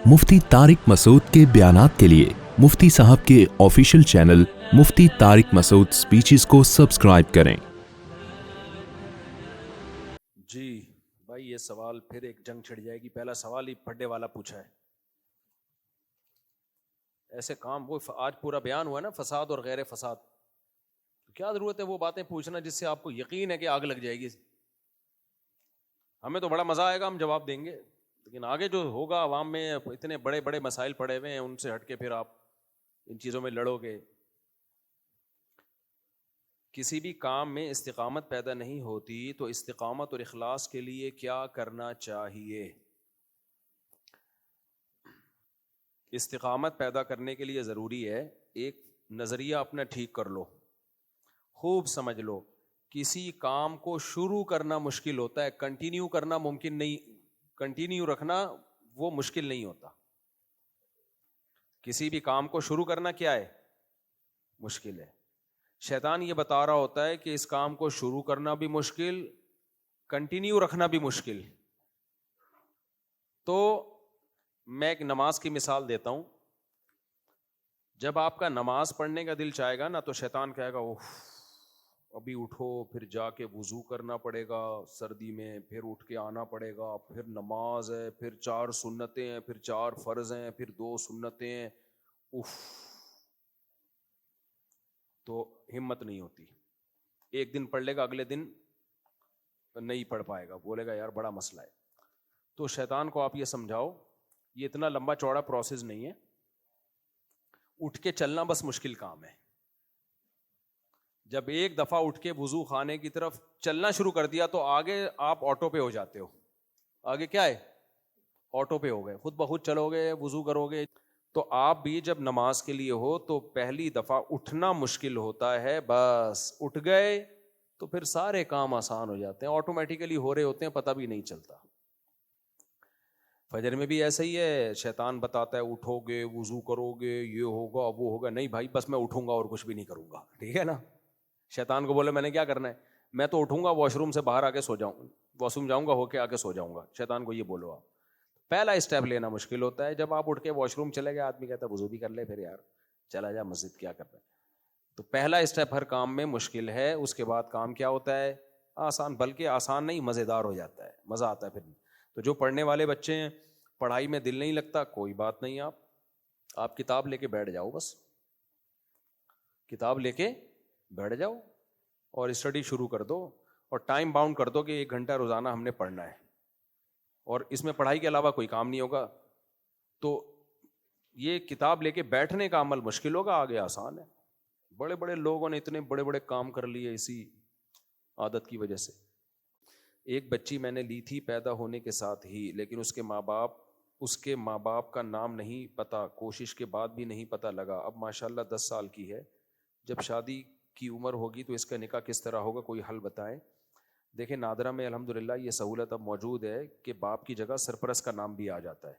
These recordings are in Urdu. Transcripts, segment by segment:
مفتی طارق مسعود کے بیانات کے لیے مفتی صاحب کے آفیشیل چینل مفتی طارق مسعود سپیچز کو سبسکرائب کریں۔ جی بھائی، یہ سوال پھر ایک جنگ چھڑ جائے گی۔ پہلا سوال ہی پھڈے والا پوچھا ہے۔ ایسے کام وہ آج پورا بیان ہوا نا، فساد اور غیر فساد، تو کیا ضرورت ہے وہ باتیں پوچھنا جس سے آپ کو یقین ہے کہ آگ لگ جائے گی۔ ہمیں تو بڑا مزہ آئے گا، ہم جواب دیں گے، لیکن آگے جو ہوگا عوام میں اتنے بڑے بڑے مسائل پڑے ہوئے ہیں، ان سے ہٹ کے پھر آپ ان چیزوں میں لڑو گے۔ کسی بھی کام میں استقامت پیدا نہیں ہوتی تو استقامت اور اخلاص کے لیے کیا کرنا چاہیے؟ استقامت پیدا کرنے کے لیے ضروری ہے ایک نظریہ اپنا ٹھیک کر لو، خوب سمجھ لو۔ کسی کام کو شروع کرنا مشکل ہوتا ہے، کنٹینیو کرنا ممکن نہیں، کنٹینیو رکھنا وہ مشکل نہیں ہوتا۔ کسی بھی کام کو شروع کرنا کیا ہے؟ مشکل ہے۔ شیطان یہ بتا رہا ہوتا ہے کہ اس کام کو شروع کرنا بھی مشکل، کنٹینیو رکھنا بھی مشکل۔ تو میں ایک نماز کی مثال دیتا ہوں۔ جب آپ کا نماز پڑھنے کا دل چاہے گا نا تو شیطان کہے گا اوف ابھی اٹھو، پھر جا کے وضو کرنا پڑے گا سردی میں، پھر اٹھ کے آنا پڑے گا، پھر نماز ہے، پھر 4 سنتیں ہیں، پھر 4 فرض ہیں، پھر 2 سنتیں ہیں، اف، تو ہمت نہیں ہوتی۔ ایک دن پڑھ لے گا، اگلے دن نہیں پڑھ پائے گا، بولے گا یار بڑا مسئلہ ہے۔ تو شیطان کو آپ یہ سمجھاؤ یہ اتنا لمبا چوڑا پروسیس نہیں ہے، اٹھ کے چلنا بس مشکل کام ہے۔ جب ایک دفعہ اٹھ کے وضو خانے کی طرف چلنا شروع کر دیا تو آگے آپ آٹو پہ ہو جاتے ہو۔ آگے کیا ہے؟ آٹو پہ ہو گئے، خود بخود چلو گے، وضو کرو گے۔ تو آپ بھی جب نماز کے لیے ہو تو پہلی دفعہ اٹھنا مشکل ہوتا ہے، بس اٹھ گئے تو پھر سارے کام آسان ہو جاتے ہیں، آٹومیٹیکلی ہو رہے ہوتے ہیں، پتہ بھی نہیں چلتا۔ فجر میں بھی ایسا ہی ہے، شیطان بتاتا ہے اٹھو گے، وضو کرو گے، یہ ہوگا وہ ہوگا، نہیں بھائی بس میں اٹھوں گا اور کچھ بھی نہیں کروں گا، ٹھیک ہے نا۔ شیطان کو بولے میں نے کیا کرنا ہے، میں تو اٹھوں گا، واش روم سے باہر آ کے سو جاؤں، واش روم جاؤں گا، ہو کے آ کے سو جاؤں گا۔ شیطان کو یہ بولو آپ۔ پہلا اسٹیپ لینا مشکل ہوتا ہے۔ جب آپ اٹھ کے واش روم چلے گئے، آدمی کہتا ہے وضو بھی کر لے، پھر یار چلا جا مسجد، کیا کرنا ہے۔ تو پہلا اسٹیپ ہر کام میں مشکل ہے، اس کے بعد کام کیا ہوتا ہے؟ آسان، بلکہ آسان نہیں مزیدار ہو جاتا ہے، مزہ آتا ہے پھر۔ تو جو پڑھنے والے بچے ہیں، پڑھائی میں دل نہیں لگتا، کوئی بات نہیں، آپ کتاب لے کے بیٹھ جاؤ، بس کتاب لے کے بیٹھ جاؤ اور اسٹڈی شروع کر دو، اور ٹائم باؤنڈ کر دو کہ 1 گھنٹہ روزانہ ہم نے پڑھنا ہے، اور اس میں پڑھائی کے علاوہ کوئی کام نہیں ہوگا۔ تو یہ کتاب لے کے بیٹھنے کا عمل مشکل ہوگا، آگے آسان ہے۔ بڑے بڑے لوگوں نے اتنے بڑے بڑے کام کر لیے اسی عادت کی وجہ سے۔ ایک بچی میں نے لی تھی پیدا ہونے کے ساتھ ہی، لیکن اس کے ماں باپ کا نام نہیں پتا، کوشش کے بعد بھی نہیں پتا لگا۔ اب ماشاءاللہ 10 سال کی ہے، جب شادی کی عمر ہوگی تو اس کا نکاح کس طرح ہوگا، کوئی حل بتائیں۔ دیکھیں نادرہ میں الحمدللہ یہ سہولت اب موجود ہے کہ باپ کی جگہ سرپرست کا نام بھی آ جاتا ہے،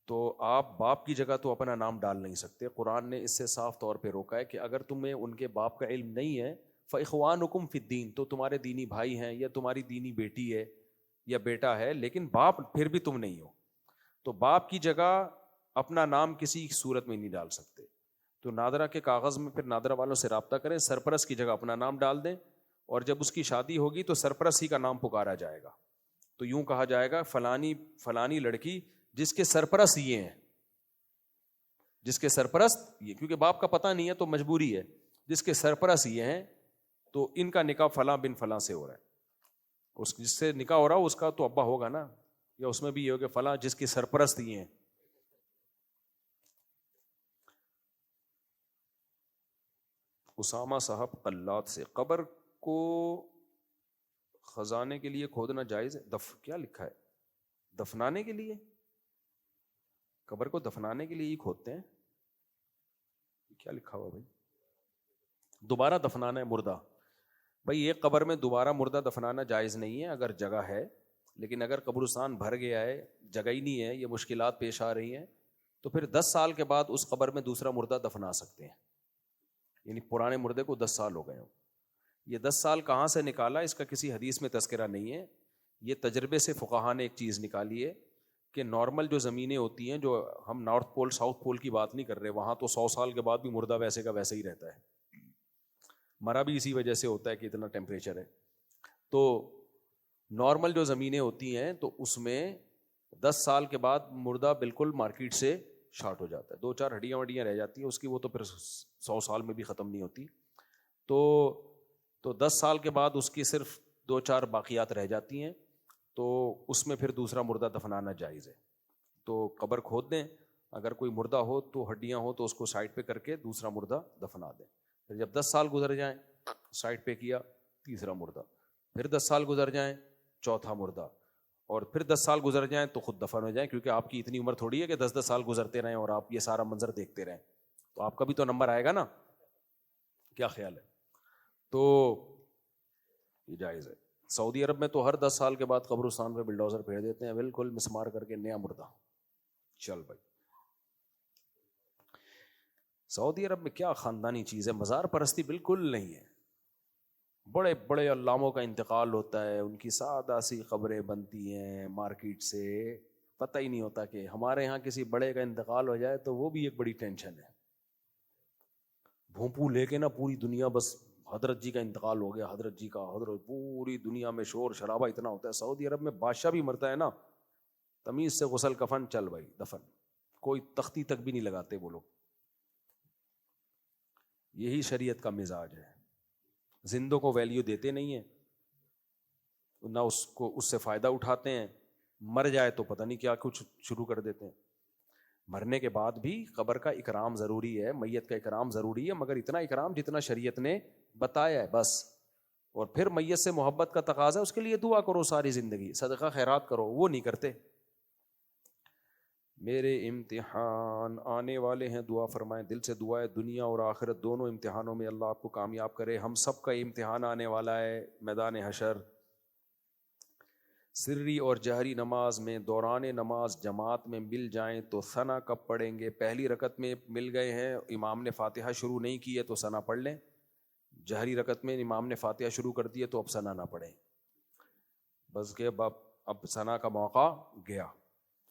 تو آپ باپ کی جگہ تو اپنا نام ڈال نہیں سکتے۔ قرآن نے اس سے صاف طور پہ روکا ہے کہ اگر تمہیں ان کے باپ کا علم نہیں ہے، فَإِخْوَانُكُمْ فِي الدِّينِ، تو تمہارے دینی بھائی ہیں یا تمہاری دینی بیٹی ہے یا بیٹا ہے، لیکن باپ پھر بھی تم نہیں ہو، تو باپ کی جگہ اپنا نام کسی صورت میں نہیں ڈال سکتے۔ تو نادرہ کے کاغذ میں پھر نادرہ والوں سے رابطہ کریں، سرپرست کی جگہ اپنا نام ڈال دیں، اور جب اس کی شادی ہوگی تو سرپرست ہی کا نام پکارا جائے گا۔ تو یوں کہا جائے گا فلانی لڑکی جس کے سرپرست یہ ہیں، جس کے سرپرست یہ، کیونکہ باپ کا پتہ نہیں ہے تو مجبوری ہے، جس کے سرپرست یہ ہیں تو ان کا نکاح فلاں بن فلاں سے ہو رہا ہے۔ اس جس سے نکاح ہو رہا ہو اس کا تو ابا ہوگا نا، یا اس میں بھی یہ ہو کہ فلاں جس کے سرپرست یہ ہیں۔ اسامہ صاحب قلات سے، قبر کو خزانے کے لیے کھودنا جائز ہے؟ کیا لکھا ہے؟ دفنانے کے لیے؟ قبر کو دفنانے کے لیے ہی کھودتے ہیں؟ کیا لکھا ہوا بھائی؟ دوبارہ دفنانا ہے مردہ؟ بھائی یہ قبر میں دوبارہ مردہ دفنانا جائز نہیں ہے اگر جگہ ہے، لیکن اگر قبرستان بھر گیا ہے، جگہ ہی نہیں ہے، یہ مشکلات پیش آ رہی ہیں، تو پھر 10 سال کے بعد اس قبر میں دوسرا مردہ دفنا سکتے ہیں۔ یعنی پرانے مردے کو 10 سال ہو گئے ہوں، یہ 10 سال کہاں سے نکالا اس کا کسی حدیث میں تذکرہ نہیں ہے، یہ تجربے سے فقہا نے ایک چیز نکالی ہے کہ نارمل جو زمینیں ہوتی ہیں, جو ہم نارتھ پول ساؤتھ پول کی بات نہیں کر رہے, وہاں تو 100 سال کے بعد بھی مردہ ویسے کا ویسے ہی رہتا ہے, مرا بھی اسی وجہ سے ہوتا ہے کہ اتنا ٹیمپریچر ہے. تو نارمل جو زمینیں ہوتی ہیں تو اس میں 10 سال کے بعد مردہ بالکل مارکیٹ سے شارٹ ہو جاتا ہے, 2-4 ہڈیاں وڈیاں رہ جاتی ہیں اس کی, وہ تو پھر 100 سال میں بھی ختم نہیں ہوتی. تو 10 سال کے بعد اس کی صرف 2-4 باقیات رہ جاتی ہیں, تو اس میں پھر دوسرا مردہ دفنانا جائز ہے. تو قبر کھود دیں, اگر کوئی مردہ ہو تو ہڈیاں ہو تو اس کو سائڈ پہ کر کے دوسرا مردہ دفنا دیں. پھر جب 10 سال گزر جائیں سائڈ پہ کیا تیسرا مردہ, پھر 10 سال گزر جائیں چوتھا مردہ, اور پھر 10 سال گزر جائیں تو خود دفن ہو جائیں, کیونکہ آپ کی اتنی عمر تھوڑی ہے کہ 10 سال گزرتے رہیں اور آپ یہ سارا منظر دیکھتے رہیں, تو آپ کا بھی تو نمبر آئے گا نا. کیا خیال ہے؟ تو یہ جائز ہے. سعودی عرب میں تو ہر 10 سال کے بعد قبرستان پہ بلڈوزر پھیر دیتے ہیں, بالکل مسمار کر کے نیا مردہ. چل بھائی, سعودی عرب میں کیا خاندانی چیز ہے, مزار پرستی بالکل نہیں ہے. بڑے بڑے علاموں کا انتقال ہوتا ہے, ان کی سادہ سی قبریں بنتی ہیں مارکیٹ سے, پتہ ہی نہیں ہوتا کہ ہمارے ہاں کسی بڑے کا انتقال ہو جائے تو وہ بھی ایک بڑی ٹینشن ہے. بھونپو لے کے نا پوری دنیا, بس حضرت جی کا انتقال ہو گیا, حضرت جی کا, حضرت, پوری دنیا میں شور شرابہ اتنا ہوتا ہے. سعودی عرب میں بادشاہ بھی مرتا ہے نا, تمیز سے غسل کفن, چل بھائی دفن, کوئی تختی تک بھی نہیں لگاتے وہ لوگ. یہی شریعت کا مزاج ہے. زندوں کو ویلیو دیتے نہیں ہیں, نہ اس سے فائدہ اٹھاتے ہیں, مر جائے تو پتہ نہیں کیا کچھ شروع کر دیتے ہیں. مرنے کے بعد بھی قبر کا اکرام ضروری ہے, میت کا اکرام ضروری ہے, مگر اتنا اکرام جتنا شریعت نے بتایا ہے بس. اور پھر میت سے محبت کا تقاضا ہے, اس کے لیے دعا کرو ساری زندگی, صدقہ خیرات کرو, وہ نہیں کرتے. میرے امتحان آنے والے ہیں, دعا فرمائیں, دل سے دعا ہے دنیا اور آخرت دونوں امتحانوں میں اللہ آپ کو کامیاب کرے. ہم سب کا امتحان آنے والا ہے میدان حشر. سری اور جہری نماز میں دوران نماز جماعت میں مل جائیں تو ثنا کب پڑھیں گے؟ پہلی رکعت میں مل گئے ہیں, امام نے فاتحہ شروع نہیں کی ہے تو ثنا پڑھ لیں. جہری رکعت میں امام نے فاتحہ شروع کر دی ہے تو اب ثنا نہ پڑھیں, بس کہ اب ثنا کا موقع گیا.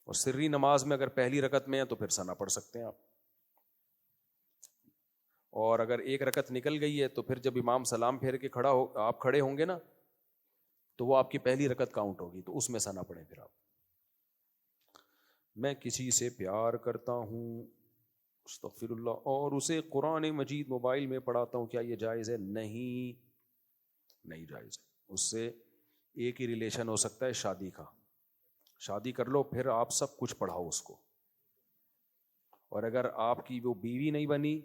اور سری نماز میں اگر پہلی رکعت میں ہے تو پھر ثنا پڑھ سکتے ہیں آپ. اور اگر ایک رکعت نکل گئی ہے تو پھر جب امام سلام پھیر کے آپ کھڑے ہوں گے نا, تو وہ آپ کی پہلی رکعت کاؤنٹ ہوگی, تو اس میں ثنا پڑھیں پھر آپ. میں کسی سے پیار کرتا ہوں, استغفر اللہ, اور اسے قرآن مجید موبائل میں پڑھاتا ہوں, کیا یہ جائز ہے؟ نہیں جائز ہے. اس سے ایک ہی ریلیشن ہو سکتا ہے, شادی کا. شادی کر لو پھر آپ سب کچھ پڑھاؤ اس کو, اور اگر آپ کی وہ بیوی نہیں بنی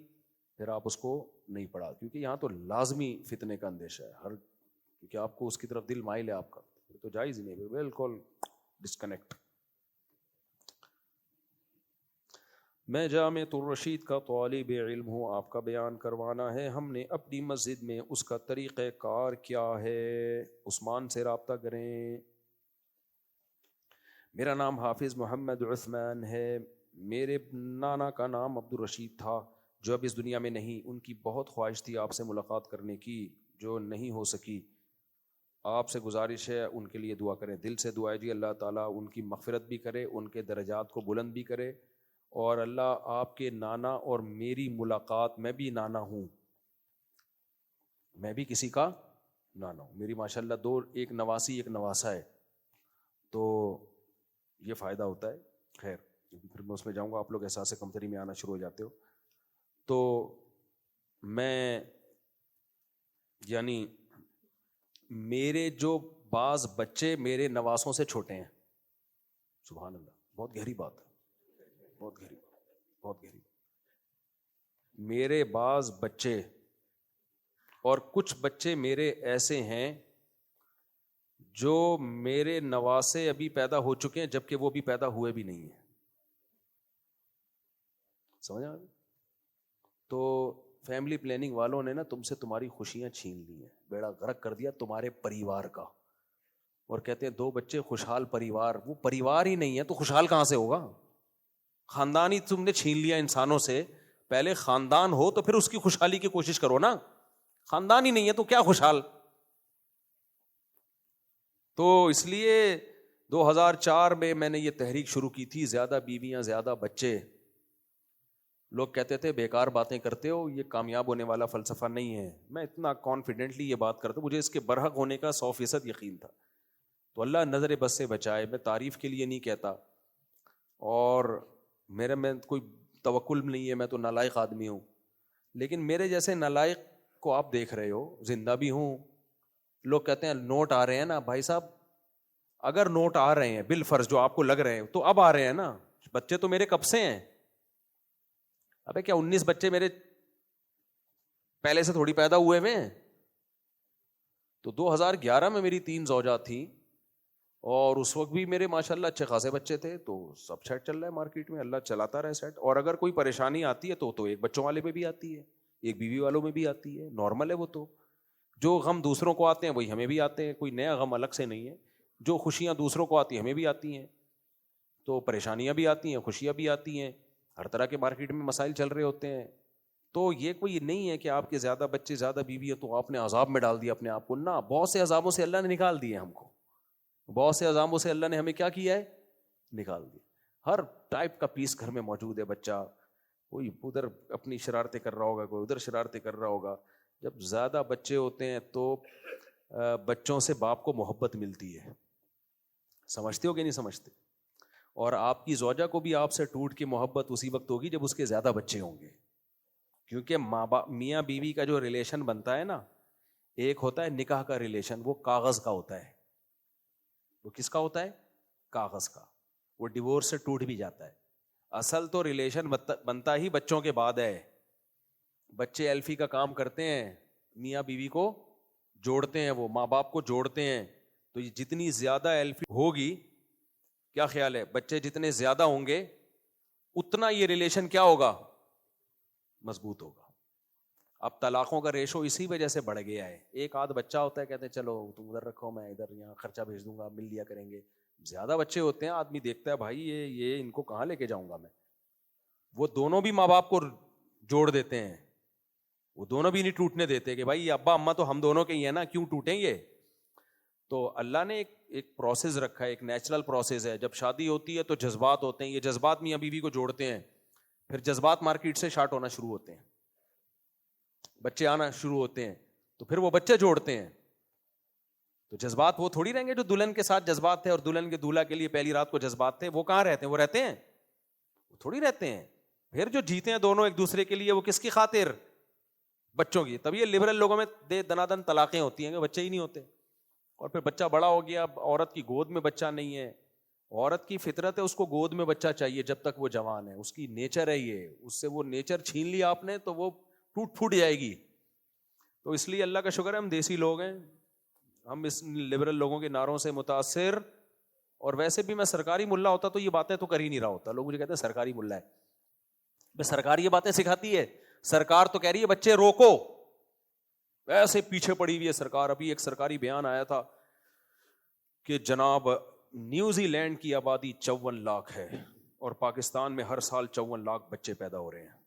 پھر آپ اس کو نہیں پڑھا, کیونکہ یہاں تو لازمی فتنے کا اندیشہ ہے, کیونکہ آپ کو اس کی طرف دل مائل ہے آپ کا, تو جائز ہی نہیں, بالکل ڈسکنیکٹ. میں جامعۃ الرشید کا طالب علم ہوں, آپ کا بیان کروانا ہے. ہم نے اپنی مسجد میں, اس کا طریقہ کار کیا ہے؟ عثمان سے رابطہ کریں. میرا نام حافظ محمد عثمان ہے. میرے نانا کا نام عبد الرشید تھا جو اب اس دنیا میں نہیں. ان کی بہت خواہش تھی آپ سے ملاقات کرنے کی جو نہیں ہو سکی. آپ سے گزارش ہے ان کے لیے دعا کریں. دل سے دعا ہے جی, اللہ تعالیٰ ان کی مغفرت بھی کرے, ان کے درجات کو بلند بھی کرے, اور اللہ آپ کے نانا اور میری ملاقات, میں بھی نانا ہوں, میں بھی کسی کا نانا ہوں, میری ماشاءاللہ دو, ایک نواسی ایک نواسا ہے, تو یہ فائدہ ہوتا ہے. خیر, پھر میں اس میں جاؤں گا, آپ لوگ احساس کمتری میں آنا شروع ہو جاتے ہو. تو میں یعنی میرے جو بعض بچے میرے نواسوں سے چھوٹے ہیں. سبحان اللہ, بہت گہری بات ہے, بہت گہری بات, بہت گہری. میرے بعض بچے اور کچھ بچے میرے ایسے ہیں جو میرے نواسے ابھی پیدا ہو چکے ہیں جبکہ وہ بھی پیدا ہوئے بھی نہیں ہیں. سمجھ آ گئی؟ تو فیملی پلاننگ والوں نے نا تم سے تمہاری خوشیاں چھین لی ہیں, بیڑا غرق کر دیا تمہارے پریوار کا, اور کہتے ہیں 2 بچے خوشحال پریوار. وہ پریوار ہی نہیں ہے تو خوشحال کہاں سے ہوگا؟ خاندان ہی تم نے چھین لیا انسانوں سے. پہلے خاندان ہو تو پھر اس کی خوشحالی کی کوشش کرو نا. خاندان ہی نہیں ہے تو کیا خوشحال. تو اس لیے 2004 میں نے یہ تحریک شروع کی تھی, زیادہ بیویاں زیادہ بچے. لوگ کہتے تھے بیکار باتیں کرتے ہو, یہ کامیاب ہونے والا فلسفہ نہیں ہے. میں اتنا کانفیڈنٹلی یہ بات کرتا ہوں, مجھے اس کے برحق ہونے کا 100% یقین تھا. تو اللہ نظر بس سے بچائے. میں تعریف کے لیے نہیں کہتا, اور میرے میں کوئی توکل نہیں ہے, میں تو نالائق آدمی ہوں. لیکن میرے جیسے نالائق کو آپ دیکھ رہے ہو, زندہ بھی ہوں. لوگ کہتے ہیں نوٹ آ رہے ہیں نا. بھائی صاحب اگر نوٹ آ رہے ہیں بالفرض جو آپ کو لگ رہے ہیں, تو اب آ رہے ہیں نا. بچے تو میرے کب سے ہیں. ابے کیا 19 بچے میرے پہلے سے تھوڑی پیدا ہوئے ہوئے ہیں. تو 2011 میں میری 3 زوجات تھیں, اور اس وقت بھی میرے ماشاءاللہ اچھے خاصے بچے تھے. تو سب سیٹ چل رہا ہے مارکیٹ میں, اللہ چلاتا رہے سیٹ. اور اگر کوئی پریشانی آتی ہے تو ایک بچوں والے میں بھی آتی ہے, ایک بیوی والوں میں بھی آتی ہے, نارمل ہے وہ. تو جو غم دوسروں کو آتے ہیں وہی ہمیں بھی آتے ہیں, کوئی نیا غم الگ سے نہیں ہے. جو خوشیاں دوسروں کو آتی ہیں ہمیں بھی آتی ہیں. تو پریشانیاں بھی آتی ہیں, خوشیاں بھی آتی ہیں, ہر طرح کے مارکیٹ میں مسائل چل رہے ہوتے ہیں. تو یہ کوئی نہیں ہے کہ آپ کے زیادہ بچے زیادہ بیوی ہے تو آپ نے عذاب میں ڈال دیا اپنے آپ کو. نہ, بہت سے عذابوں سے اللہ نے نکال دیے ہم کو. بہت سے عذابوں سے اللہ نے ہمیں کیا کیا ہے, نکال دیا. ہر ٹائپ کا پیس گھر میں موجود ہے. بچہ کوئی ادھر اپنی شرارتیں کر رہا ہوگا, کوئی ادھر شرارتیں کر رہا ہوگا. جب زیادہ بچے ہوتے ہیں تو بچوں سے باپ کو محبت ملتی ہے. سمجھتے ہو کہ نہیں سمجھتے؟ اور آپ کی زوجہ کو بھی آپ سے ٹوٹ کے محبت اسی وقت ہوگی جب اس کے زیادہ بچے ہوں گے. کیونکہ میاں بیوی کا جو ریلیشن بنتا ہے نا, ایک ہوتا ہے نکاح کا ریلیشن, وہ کاغذ کا ہوتا ہے. وہ کس کا ہوتا ہے؟ کاغذ کا. وہ ڈیورس سے ٹوٹ بھی جاتا ہے. اصل تو ریلیشن بنتا ہی بچوں کے بعد ہے. بچے ایلفی کا کام کرتے ہیں, میاں بیوی کو جوڑتے ہیں, وہ ماں باپ کو جوڑتے ہیں. تو یہ جتنی زیادہ ایلفی ہوگی, کیا خیال ہے, بچے جتنے زیادہ ہوں گے اتنا یہ ریلیشن کیا ہوگا, مضبوط ہوگا. اب طلاقوں کا ریشو اسی وجہ سے بڑھ گیا ہے. ایک آدھ بچہ ہوتا ہے, کہتے ہیں چلو تم ادھر رکھو, میں ادھر یہاں خرچہ بھیج دوں گا, مل لیا کریں گے. زیادہ بچے ہوتے ہیں, آدمی دیکھتا ہے بھائی یہ ان کو کہاں لے کے جاؤں گا میں. وہ دونوں بھی ماں باپ کو جوڑ دیتے ہیں, وہ دونوں بھی نہیں ٹوٹنے دیتے کہ بھائی ابا اماں تو ہم دونوں کے ہی ہیں نا, کیوں ٹوٹیں گے. تو اللہ نے ایک پروسیس رکھا ہے, ایک نیچرل پروسیس ہے. جب شادی ہوتی ہے تو جذبات ہوتے ہیں, یہ جذبات میاں بیوی کو جوڑتے ہیں. پھر جذبات مارکیٹ سے شارٹ ہونا شروع ہوتے ہیں, بچے آنا شروع ہوتے ہیں, تو پھر وہ بچے جوڑتے ہیں. تو جذبات وہ تھوڑی رہیں گے جو دلہن کے ساتھ جذبات تھے اور دلہن کے دولہا کے لیے پہلی رات کو جذبات تھے, وہ کہاں رہتے ہیں, وہ رہتے ہیں, وہ تھوڑی رہتے ہیں. پھر جو جیتے ہیں دونوں ایک دوسرے کے لیے, وہ کس کی خاطر, بچوں کی. تب یہ لبرل لوگوں میں دنادن طلاقیں ہوتی ہیں کہ بچے ہی نہیں ہوتے. اور پھر بچہ بڑا ہو گیا, اب عورت کی گود میں بچہ نہیں ہے. عورت کی فطرت ہے اس کو گود میں بچہ چاہیے جب تک وہ جوان ہے, اس کی نیچر ہے یہ. اس سے وہ نیچر چھین لیا آپ نے تو وہ ٹوٹ پھوٹ جائے گی. تو اس لیے اللہ کا شکر ہے ہم دیسی لوگ ہیں, ہم اس لبرل لوگوں کے نعروں سے متاثر. اور ویسے بھی میں سرکاری ملا ہوتا تو یہ باتیں تو کر ہی نہیں رہا ہوتا. لوگ مجھے کہتے ہیں سرکاری ملا ہے, بھائی سرکار یہ باتیں سکھاتی ہے؟ سرکار تو کہہ رہی ہے بچے روکو, ویسے پیچھے پڑی ہوئی ہے سرکار. ابھی ایک سرکاری بیان آیا تھا کہ جناب نیوزی لینڈ کی آبادی 54 لاکھ ہے اور پاکستان میں ہر سال 54 لاکھ بچے پیدا ہو رہے ہیں.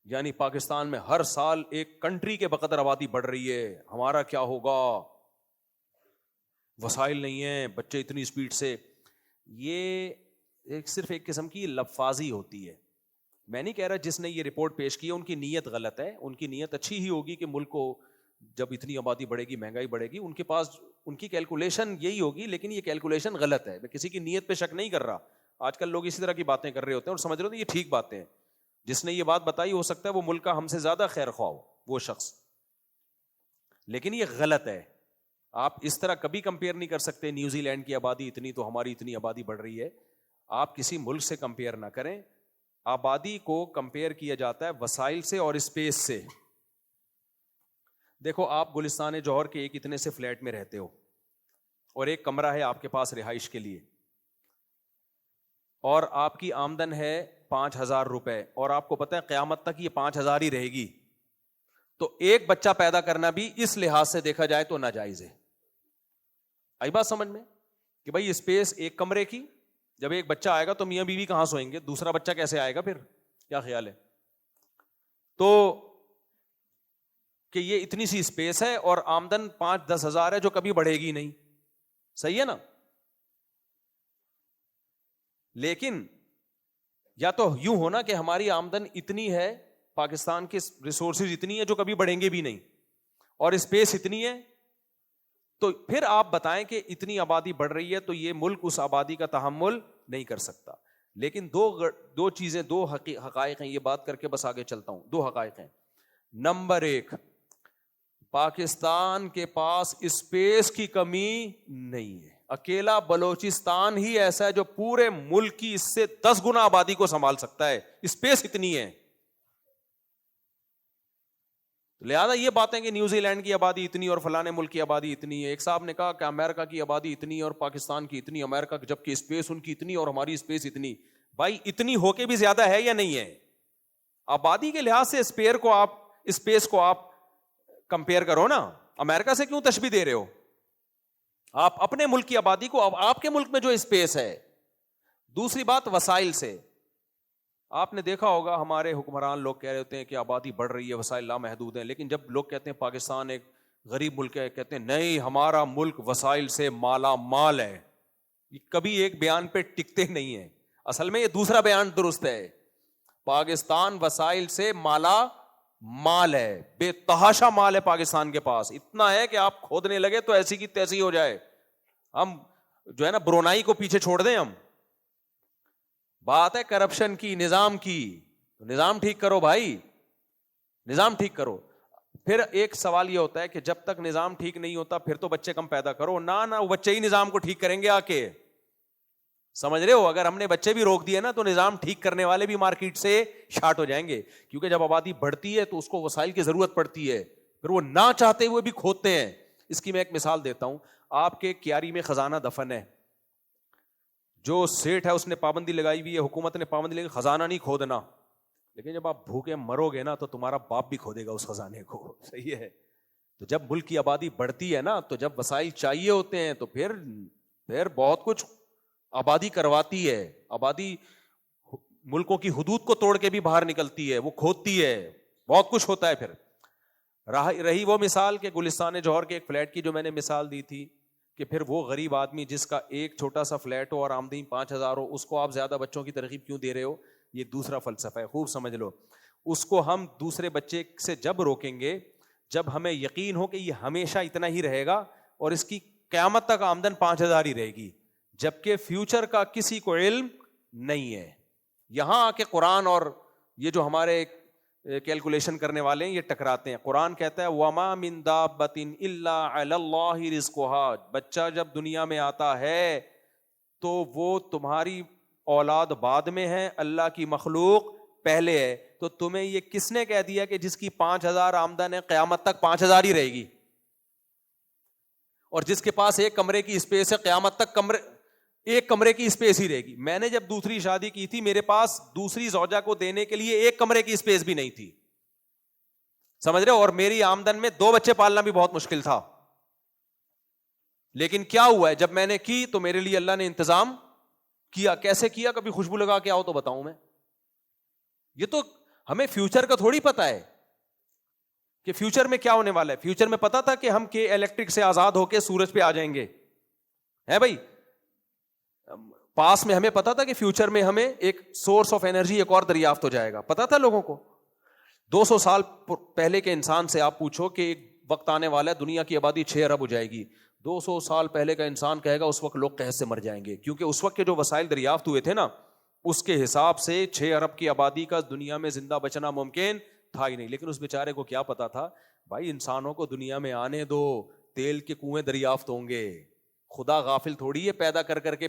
یعنی پاکستان میں ہر سال ایک کنٹری کے بقدر آبادی بڑھ رہی ہے. ہمارا کیا ہوگا, وسائل نہیں ہیں, بچے اتنی سپیڈ سے. یہ صرف ایک قسم کی لفاظی ہوتی ہے. میں نہیں کہہ رہا جس نے یہ رپورٹ پیش کی ہے ان کی نیت غلط ہے, ان کی نیت اچھی ہی ہوگی کہ ملک کو جب اتنی آبادی بڑھے گی, مہنگائی بڑھے گی, ان کے پاس ان کی کیلکولیشن یہی ہوگی. لیکن یہ کیلکولیشن غلط ہے. میں کسی کی نیت پہ شک نہیں کر رہا. آج کل لوگ اسی طرح کی باتیں کر رہے ہوتے ہیں اور سمجھ رہے ہوتے ہیں یہ ٹھیک باتیں ہیں. جس نے یہ بات بتائی ہو سکتا ہے وہ ملک کا ہم سے زیادہ خیر خواہ ہو وہ شخص, لیکن یہ غلط ہے. آپ اس طرح کبھی کمپیئر نہیں کر سکتے, نیوزی لینڈ کی آبادی اتنی تو ہماری اتنی آبادی بڑھ رہی ہے. آپ کسی ملک سے کمپیئر نہ کریں. آبادی کو کمپیئر کیا جاتا ہے وسائل سے اور اسپیس سے. دیکھو آپ گلستان جوہر کے ایک اتنے سے فلیٹ میں رہتے ہو اور ایک کمرہ ہے آپ کے پاس رہائش کے لیے, اور آپ کی آمدن ہے 5,000 روپے, اور آپ کو پتہ ہے قیامت تک یہ 5,000 ہی رہے گی. تو ایک بچہ پیدا کرنا بھی اس لحاظ سے دیکھا جائے تو ناجائز ہے. آئی بات سمجھ میں کہ بھائی اسپیس ایک کمرے کی, جب ایک بچہ آئے گا تو میاں بیوی کہاں سوئیں گے, دوسرا بچہ کیسے آئے گا پھر, کیا خیال ہے. تو کہ یہ اتنی سی اسپیس ہے اور آمدن 5-10 ہزار ہے جو کبھی بڑھے گی نہیں, صحیح ہے نا. لیکن یا تو یوں ہونا کہ ہماری آمدن اتنی ہے, پاکستان کے ریسورسز اتنی ہے جو کبھی بڑھیں گے بھی نہیں, اور اسپیس اتنی ہے, تو پھر آپ بتائیں کہ اتنی آبادی بڑھ رہی ہے تو یہ ملک اس آبادی کا تحمل نہیں کر سکتا. لیکن دو چیزیں, دو حقائق ہیں, یہ بات کر کے بس آگے چلتا ہوں. دو حقائق ہیں. نمبر ایک, پاکستان کے پاس اسپیس کی کمی نہیں ہے. اکیلا بلوچستان ہی ایسا ہے جو پورے ملک کی اس سے 10 گنا آبادی کو سنبھال سکتا ہے, اسپیس اتنی ہے. لہذا یہ باتیں کہ نیوزی لینڈ کی آبادی اتنی اور فلانے ملک کی آبادی اتنی ہے. ایک صاحب نے کہا کہ امریکہ کی آبادی اتنی اور پاکستان کی اتنی, امریکہ جبکہ اسپیس ان کی اتنی اور ہماری اسپیس اتنی. بھائی اتنی ہو کے بھی زیادہ ہے یا نہیں ہے؟ آبادی کے لحاظ سے اسپیس کو آپ کمپیئر کرو نا. امریکہ سے کیوں تشبیہ دے رہے ہو؟ آپ اپنے ملک کی آبادی کو, آپ کے ملک میں جو اسپیس ہے. دوسری بات وسائل سے. آپ نے دیکھا ہوگا ہمارے حکمران لوگ کہہ رہے ہوتے ہیں کہ آبادی بڑھ رہی ہے, وسائل لامحدود ہیں, لیکن جب لوگ کہتے ہیں پاکستان ایک غریب ملک ہے, کہتے ہیں نہیں ہمارا ملک وسائل سے مالا مال ہے. یہ کبھی ایک بیان پہ ٹکتے نہیں ہیں. اصل میں یہ دوسرا بیان درست ہے. پاکستان وسائل سے مالا مال ہے, بے تحاشا مال ہے پاکستان کے پاس. اتنا ہے کہ آپ کھودنے لگے تو ایسی کی تیسی ہو جائے. ہم جو ہے نا برونائی کو پیچھے چھوڑ دیں. ہم بات ہے کرپشن کی, نظام کی, نظام ٹھیک کرو بھائی, نظام ٹھیک کرو. پھر ایک سوال یہ ہوتا ہے کہ جب تک نظام ٹھیک نہیں ہوتا پھر تو بچے کم پیدا کرو. نہ وہ بچے ہی نظام کو ٹھیک کریں گے آ کے. سمجھ رہے ہو؟ اگر ہم نے بچے بھی روک دیے نا تو نظام ٹھیک کرنے والے بھی مارکیٹ سے شارٹ ہو جائیں گے. کیونکہ جب آبادی بڑھتی ہے تو اس کو وسائل کی ضرورت پڑتی ہے, پھر وہ نہ چاہتے ہوئے بھی کھوتے ہیں. اس کی میں ایک مثال دیتا ہوں. آپ کے کیاری میں خزانہ دفن ہے, جو سیٹ ہے اس نے پابندی لگائی ہوئی ہے, حکومت نے پابندی لگائی خزانہ نہیں کھودنا. لیکن جب آپ بھوکے مرو گے نا تو تمہارا باپ بھی کھودے گا اس خزانے کو. صحیح ہے؟ تو جب ملک کی آبادی بڑھتی ہے نا, تو جب وسائل چاہیے ہوتے ہیں تو پھر بہت کچھ آبادی کرواتی ہے. آبادی ملکوں کی حدود کو توڑ کے بھی باہر نکلتی ہے, وہ کھودتی ہے, بہت کچھ ہوتا ہے. پھر رہی وہ مثال کہ گلستان جوہر کے ایک فلیٹ کی جو میں نے مثال دی تھی, کہ پھر وہ غریب آدمی جس کا ایک چھوٹا سا فلیٹ ہو اور آمدنی 5,000 ہو, اس کو آپ زیادہ بچوں کی ترغیب کیوں دے رہے ہو؟ یہ دوسرا فلسفہ ہے, خوب سمجھ لو. اس کو ہم دوسرے بچے سے جب روکیں گے جب ہمیں یقین ہو کہ یہ ہمیشہ اتنا ہی رہے گا اور اس کی قیامت تک آمدن 5,000 ہی رہے گی, جبکہ فیوچر کا کسی کو علم نہیں ہے. یہاں آ کے قرآن اور یہ جو ہمارے کیلکولیشن کرنے والے ہیں یہ ٹکراتے ہیں. قرآن کہتا ہے وَمَا مِن دَابَّةٍ إِلَّا عَلَى اللَّهِ رِزْقُهَا. بچہ جب دنیا میں آتا ہے تو وہ تمہاری اولاد بعد میں ہے, اللہ کی مخلوق پہلے ہے. تو تمہیں یہ کس نے کہہ دیا کہ جس کی 5,000 آمدن ہے قیامت تک 5,000 ہی رہے گی, اور جس کے پاس ایک کمرے کی اسپیس ہے قیامت تک ایک کمرے کی اسپیس ہی رہے گی؟ میں نے جب دوسری شادی کی تھی میرے پاس دوسری زوجہ کو دینے کے لیے ایک کمرے کی اسپیس بھی نہیں تھی. سمجھ رہے ہو؟ اور میری آمدن میں 2 بچے پالنا بھی بہت مشکل تھا. لیکن کیا ہوا ہے, جب میں نے کی تو میرے لیے اللہ نے انتظام کیا. کیسے کیا؟ کبھی خوشبو لگا کے آؤ تو بتاؤں میں. یہ تو ہمیں فیوچر کا تھوڑی پتا ہے کہ فیوچر میں کیا ہونے والا ہے. فیوچر میں پتا تھا کہ ہم کے الیکٹرک سے آزاد ہو کے سورج پہ آ جائیں گے, ہے بھائی؟ پاس میں ہمیں پتا تھا کہ فیوچر میں ہمیں ایک سورس آف انرجی ایک اور دریافت ہو جائے گا, پتا تھا لوگوں کو. 200 سال پہلے کے انسان سے آپ پوچھو کہ ایک وقت آنے والا ہے دنیا کی آبادی 6 ارب ہو جائے گی, 200 سال پہلے کا انسان کہے گا اس وقت لوگ قحط سے مر جائیں گے, کیونکہ اس وقت کے جو وسائل دریافت ہوئے تھے نا اس کے حساب سے 6 ارب کی آبادی کا دنیا میں زندہ بچنا ممکن تھا ہی نہیں. لیکن اس بیچارے کو کیا پتا تھا بھائی انسانوں کو دنیا میں آنے دو, تیل کے کنویں دریافت ہوں گے. خدا غافل تھوڑی ہے, پیدا کر کے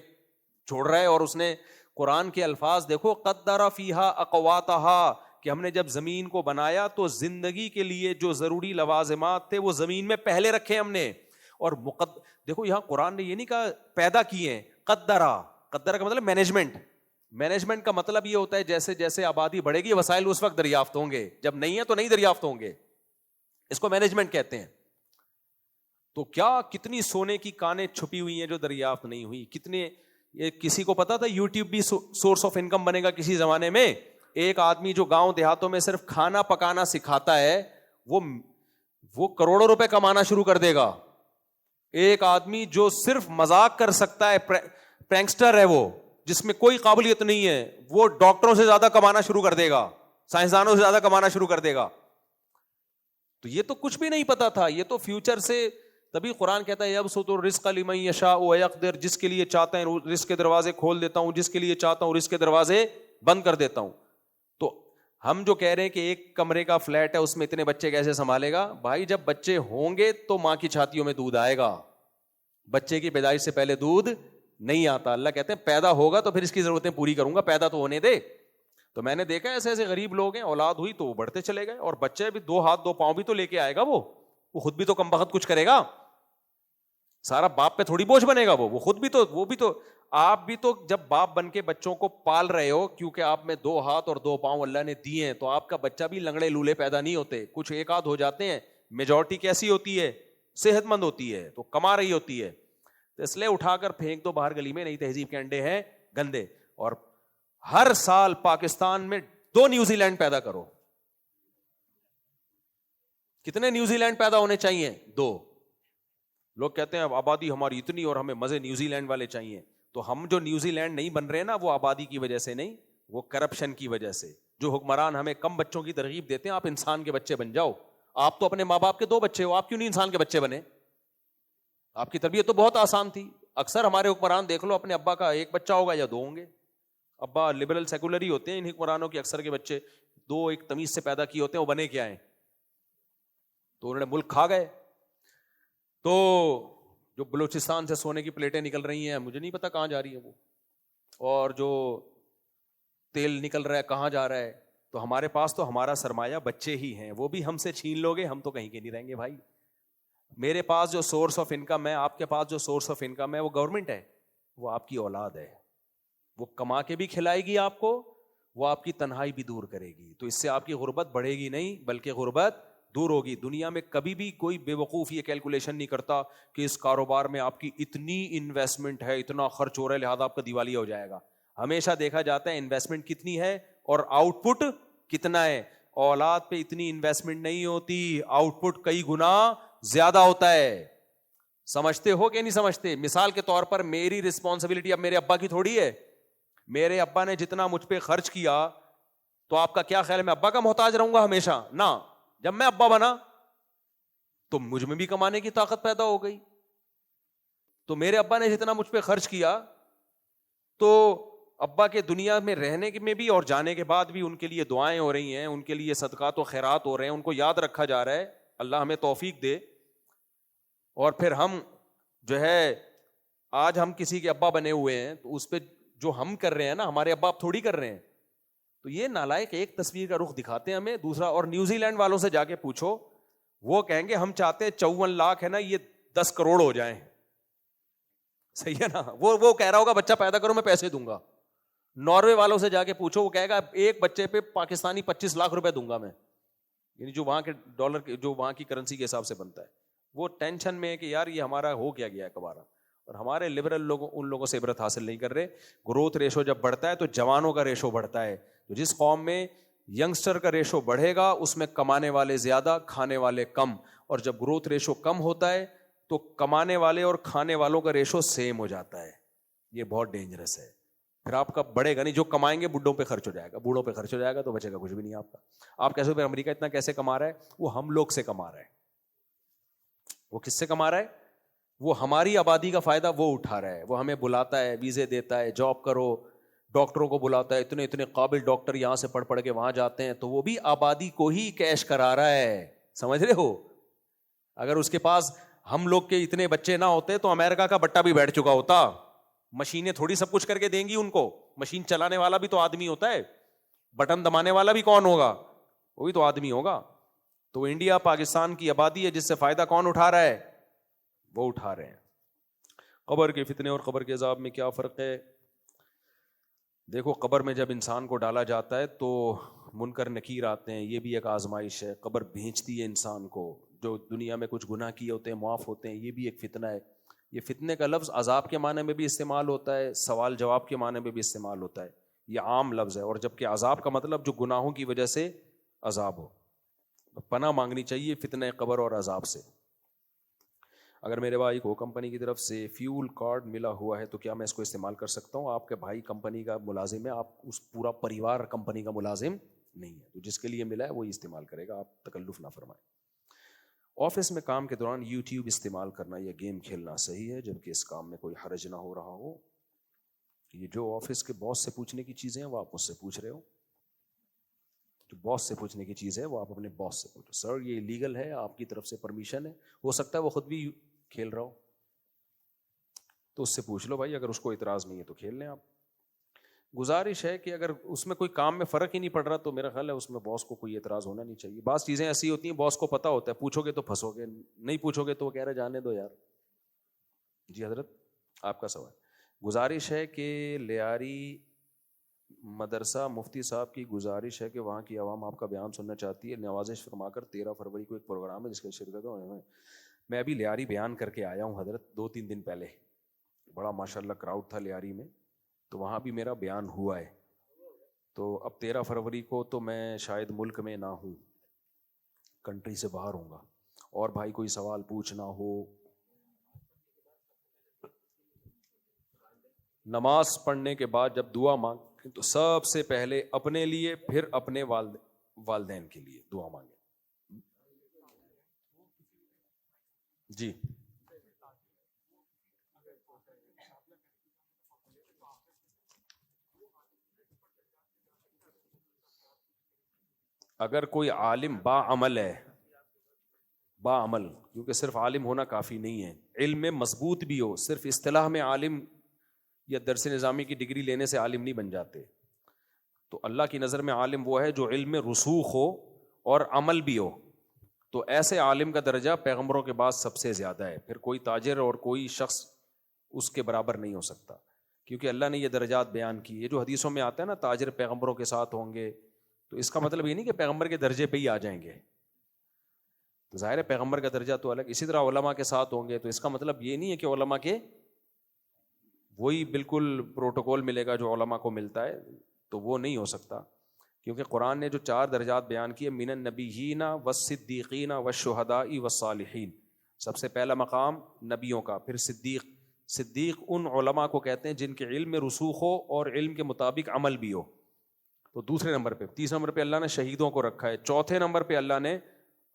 چھوڑ رہا ہے. اور اس نے قرآن کے الفاظ دیکھو, قدر فیہا اقواتہا, کہ ہم نے جب زمین کو بنایا تو زندگی کے لیے جو ضروری لوازمات تھے وہ زمین میں پہلے رکھے ہم نے. اور دیکھو یہاں قرآن نے یہ نہیں کہا پیدا کیے ہیں, قدرہ کا مطلب مینجمنٹ کا مطلب یہ ہوتا ہے جیسے جیسے آبادی بڑھے گی وسائل اس وقت دریافت ہوں گے, جب نہیں ہے تو نہیں دریافت ہوں گے. اس کو مینجمنٹ کہتے ہیں. تو کیا کتنی سونے کی کانیں چھپی ہوئی ہیں جو دریافت نہیں ہوئی. کتنے, یہ کسی کو پتا تھا یوٹیوب بھی سورس آف انکم بنے گا کسی زمانے میں؟ ایک آدمی جو گاؤں دیہاتوں میں صرف کھانا پکانا سکھاتا ہے وہ کروڑوں روپے کمانا شروع کر دے گا. ایک آدمی جو صرف مذاق کر سکتا ہے, پرینکسٹر ہے وہ, جس میں کوئی قابلیت نہیں ہے وہ ڈاکٹروں سے زیادہ کمانا شروع کر دے گا, سائنسدانوں سے زیادہ کمانا شروع کر دے گا. تو یہ تو کچھ بھی نہیں پتا تھا, یہ تو فیوچر سے. تبھی قرآن کہتا ہے یبسط الرزق لمن یشاء ویقدر, جس کے لیے چاہتا ہے رزق کے دروازے کھول دیتا ہوں, جس کے لیے چاہتا ہوں رزق کے دروازے بند کر دیتا ہوں. تو ہم جو کہہ رہے ہیں کہ ایک کمرے کا فلیٹ ہے اس میں اتنے بچے کیسے سنبھالے گا, بھائی جب بچے ہوں گے تو ماں کی چھاتیوں میں دودھ آئے گا, بچے کی پیدائش سے پہلے دودھ نہیں آتا. اللہ کہتے ہیں پیدا ہوگا تو پھر اس کی ضرورتیں پوری کروں گا, پیدا تو ہونے دے. تو میں نے دیکھا ایسے ایسے غریب لوگ ہیں, اولاد ہوئی تو وہ بڑھتے چلے گئے, اور بچے بھی 2 ہاتھ 2 پاؤں بھی تو لے کے آئے گا, وہ خود بھی تو کم بخت کچھ کرے گا, سارا باپ پہ تھوڑی بوجھ بنے گا, وہ خود بھی تو, وہ بھی تو. آپ بھی تو جب باپ بن کے بچوں کو پال رہے ہو, کیونکہ آپ میں 2 ہاتھ اور 2 پاؤں اللہ نے دیے ہیں, تو آپ کا بچہ بھی لنگڑے لولے پیدا نہیں ہوتے, کچھ ایک آدھ ہو جاتے ہیں, میجورٹی کیسی ہوتی ہے, صحت مند ہوتی ہے, تو کما رہی ہوتی ہے. تو اس لیے اٹھا کر پھینک دو باہر گلی میں, نئی تہذیب کے انڈے ہیں گندے. اور ہر سال پاکستان میں 2 نیوزی لینڈ پیدا کرو. کتنے نیوزی لینڈ پیدا ہونے چاہیے؟ 2. لوگ کہتے ہیں اب آبادی ہماری اتنی اور ہمیں مزے نیوزی لینڈ والے چاہیے. تو ہم جو نیوزی لینڈ نہیں بن رہے نا, وہ آبادی کی وجہ سے نہیں, وہ کرپشن کی وجہ سے. جو حکمران ہمیں کم بچوں کی ترغیب دیتے ہیں, آپ انسان کے بچے بن جاؤ. آپ تو اپنے ماں باپ کے 2 بچے ہو, آپ کیوں نہیں انسان کے بچے بنے؟ آپ کی تربیت تو بہت آسان تھی. اکثر ہمارے حکمران دیکھ لو, اپنے ابا کا 1 بچہ ہوگا یا 2 ہوں گے. ابا لبرل سیکولر ہی ہوتے ہیں, ان حکمرانوں کے اکثر کے بچے 2 ایک تمیز سے پیدا کیے ہوتے ہیں, وہ بنے کیا ہیں؟ تو انہوں نے ملک کھا گئے. تو جو بلوچستان سے سونے کی پلیٹیں نکل رہی ہیں, مجھے نہیں پتا کہاں جا رہی ہے وہ, اور جو تیل نکل رہا ہے کہاں جا رہا ہے. تو ہمارے پاس تو ہمارا سرمایہ بچے ہی ہیں, وہ بھی ہم سے چھین لو گے, ہم تو کہیں کے نہیں رہیں گے بھائی. میرے پاس جو سورس آف انکم ہے, آپ کے پاس جو سورس آف انکم ہے, وہ گورنمنٹ ہے, وہ آپ کی اولاد ہے. وہ کما کے بھی کھلائے گی آپ کو, وہ آپ کی تنہائی بھی دور کرے گی. تو اس سے آپ کی غربت بڑھے گی نہیں, بلکہ غربت دور ہوگی. دنیا میں کبھی بھی کوئی بے وقوف یہ کیلکولیشن نہیں کرتا کہ اس کاروبار میں آپ کی اتنی انویسٹمنٹ ہے, اتنا خرچ ہو رہا ہے, لہذا آپ کا دیوالیہ ہو جائے گا. ہمیشہ دیکھا جاتا ہے انویسٹمنٹ کتنی ہے اور آؤٹ پٹ کتنا ہے. اولاد پہ اتنی انویسٹمنٹ نہیں ہوتی, آؤٹ پٹ کئی گنا زیادہ ہوتا ہے. سمجھتے ہو کہ نہیں سمجھتے؟ مثال کے طور پر میری رسپانسبلٹی اب میرے ابا کی تھوڑی ہے. میرے ابا نے جتنا مجھ پہ خرچ کیا, تو آپ کا کیا خیال ہے میں ابا کا محتاج رہوں گا ہمیشہ؟ نہ. جب میں ابا بنا تو مجھ میں بھی کمانے کی طاقت پیدا ہو گئی. تو میرے ابا نے جتنا مجھ پہ خرچ کیا, تو ابا کے دنیا میں رہنے میں بھی اور جانے کے بعد بھی ان کے لیے دعائیں ہو رہی ہیں, ان کے لیے صدقات و خیرات ہو رہے ہیں, ان کو یاد رکھا جا رہا ہے. اللہ ہمیں توفیق دے. اور پھر ہم جو ہے آج ہم کسی کے ابا بنے ہوئے ہیں, تو اس پہ جو ہم کر رہے ہیں نا, ہمارے ابا آپ تھوڑی کر رہے ہیں. تو یہ نالائق ایک تصویر کا رخ دکھاتے ہیں ہمیں. دوسرا, اور نیوزی لینڈ والوں سے جا کے پوچھو, وہ کہیں گے ہم چاہتے ہیں 54 لاکھ ہے نا, یہ 10 کروڑ ہو جائیں. صحیح ہے نا؟ وہ کہہ رہا ہوگا بچہ پیدا کرو میں پیسے دوں گا. ناروے والوں سے جا کے پوچھو, وہ کہے گا ایک بچے پہ پاکستانی 25 لاکھ روپے دوں گا میں, یعنی جو وہاں کے ڈالر, جو وہاں کی کرنسی کے حساب سے بنتا ہے. وہ ٹینشن میں ہے کہ یار یہ ہمارا ہو کیا گیا ہے کبارہ. اور ہمارے لبرل لوگ ان لوگوں سے عبرت حاصل نہیں کر رہے. گروتھ ریشو جب بڑھتا ہے تو جوانوں کا ریشو بڑھتا ہے. تو جس قوم میں ینگسٹر کا ریشو بڑھے گا, اس میں کمانے والے زیادہ, کھانے والے کم. اور جب گروتھ ریشو کم ہوتا ہے تو کمانے والے اور کھانے والوں کا ریشو سیم ہو جاتا ہے. یہ بہت ڈینجرس ہے. پھر آپ کا بڑھے گا نہیں, جو کمائیں گے بڈھوں پہ خرچ ہو جائے گا, بوڑھوں پہ خرچ ہو جائے گا, تو بچے گا کچھ بھی نہیں آپ کا. آپ کیسے پھر امریکہ اتنا کیسے کما رہا ہے؟ وہ ہم لوگ سے کما رہا ہے. وہ کس سے کما رہا ہے؟ وہ ہماری آبادی کا فائدہ وہ اٹھا رہا ہے. وہ ہمیں بلاتا ہے, ویزے دیتا ہے, جاب کرو, ڈاکٹروں کو بلاتا ہے, اتنے اتنے قابل ڈاکٹر یہاں سے پڑھ کے وہاں جاتے ہیں, تو وہ بھی آبادی کو ہی کیش کرا رہا ہے. سمجھ رہے ہو؟ اگر اس کے پاس ہم لوگ کے اتنے بچے نہ ہوتے تو امریکہ کا بٹا بھی بیٹھ چکا ہوتا. مشینیں تھوڑی سب کچھ کر کے دیں گی ان کو. مشین چلانے والا بھی تو آدمی ہوتا ہے, بٹن دبانے والا بھی کون ہوگا؟ وہ بھی تو آدمی ہوگا. تو انڈیا پاکستان کی آبادی ہے, جس سے فائدہ کون اٹھا رہا ہے؟ وہ اٹھا رہے ہیں. قبر کے فتنے اور قبر کے عذاب میں کیا فرق ہے؟ دیکھو, قبر میں جب انسان کو ڈالا جاتا ہے تو منکر نکیر آتے ہیں, یہ بھی ایک آزمائش ہے. قبر بھینچتی ہے انسان کو, جو دنیا میں کچھ گناہ کیے ہوتے ہیں معاف ہوتے ہیں, یہ بھی ایک فتنہ ہے. یہ فتنے کا لفظ عذاب کے معنی میں بھی استعمال ہوتا ہے, سوال جواب کے معنی میں بھی استعمال ہوتا ہے. یہ عام لفظ ہے. اور جبکہ عذاب کا مطلب جو گناہوں کی وجہ سے عذاب ہو. پناہ مانگنی چاہیے فتنہ قبر اور عذاب سے. اگر میرے بھائی کو کمپنی کی طرف سے فیول کارڈ ملا ہوا ہے تو کیا میں اس کو استعمال کر سکتا ہوں؟ آپ کے بھائی کمپنی کا ملازم ہے, آپ اس پورا پریوار کمپنی کا ملازم نہیں ہے, تو جس کے لیے ملا ہے وہی استعمال کرے گا, آپ تکلف نہ فرمائیں. آفس میں کام کے دوران یوٹیوب استعمال کرنا یا گیم کھیلنا صحیح ہے جبکہ اس کام میں کوئی حرج نہ ہو رہا ہو؟ یہ جو آفس کے باس سے پوچھنے کی چیزیں ہیں وہ آپ مجھ سے پوچھ رہے ہو, جو باس سے پوچھنے کی چیز ہے وہ آپ اپنے باس سے پوچھو. سر یہ لیگل ہے, آپ کی طرف سے پرمیشن ہے؟ ہو سکتا ہے وہ خود بھی کھیل رہا ہو, تو اس سے پوچھ لو بھائی, اگر اس کو اعتراض نہیں ہے تو کھیل لیں آپ. گزارش ہے کہ اگر اس میں کوئی کام میں فرق ہی نہیں پڑ رہا تو میرا خیال ہے اس میں باس کو کوئی اعتراض ہونا نہیں چاہیے. بعض چیزیں ایسی ہوتی ہیں باس کو پتہ ہوتا ہے, پوچھو گے تو پھنسو گے, نہیں پوچھو گے تو وہ کہہ رہے جانے دو یار. جی حضرت آپ کا سوال. گزارش ہے کہ لیاری مدرسہ مفتی صاحب کی گزارش ہے کہ وہاں کی عوام آپ کا بیان سننا چاہتی ہے, نوازش فرما کر 13 فروری کو ایک پروگرام ہے جس کی شرکت ہو. میں ابھی لیاری بیان کر کے آیا ہوں حضرت 2-3 دن پہلے, بڑا ماشاءاللہ کراؤڈ تھا لیاری میں, تو وہاں بھی میرا بیان ہوا ہے. تو اب 13 فروری کو تو میں شاید ملک میں نہ ہوں, کنٹری سے باہر ہوں گا. اور بھائی کوئی سوال پوچھنا ہو. نماز پڑھنے کے بعد جب دعا مانگیں تو سب سے پہلے اپنے لیے پھر اپنے والدین کے لیے دعا مانگیں. جی اگر کوئی عالم باعمل ہے, باعمل, کیونکہ صرف عالم ہونا کافی نہیں ہے, علم میں مضبوط بھی ہو, صرف اصطلاح میں عالم یا درس نظامی کی ڈگری لینے سے عالم نہیں بن جاتے. تو اللہ کی نظر میں عالم وہ ہے جو علم میں رسوخ ہو اور عمل بھی ہو, تو ایسے عالم کا درجہ پیغمبروں کے بعد سب سے زیادہ ہے. پھر کوئی تاجر اور کوئی شخص اس کے برابر نہیں ہو سکتا, کیونکہ اللہ نے یہ درجات بیان کی. یہ جو حدیثوں میں آتا ہے نا تاجر پیغمبروں کے ساتھ ہوں گے, تو اس کا مطلب یہ نہیں کہ پیغمبر کے درجے پہ ہی آ جائیں گے, تو ظاہر ہے پیغمبر کا درجہ تو الگ. اسی طرح علماء کے ساتھ ہوں گے, تو اس کا مطلب یہ نہیں ہے کہ علماء کے وہی بالکل پروٹوکول ملے گا جو علماء کو ملتا ہے, تو وہ نہیں ہو سکتا. کیونکہ قرآن نے جو 4 درجات بیان کیے, من النبیین والصدیقین والشہداء والصالحین, سب سے پہلا مقام نبیوں کا, پھر صدیق. صدیق ان علماء کو کہتے ہیں جن کے علم میں رسوخ ہو اور علم کے مطابق عمل بھی ہو, تو دوسرے نمبر پہ. تیسرے نمبر پہ اللہ نے شہیدوں کو رکھا ہے. چوتھے نمبر پہ اللہ نے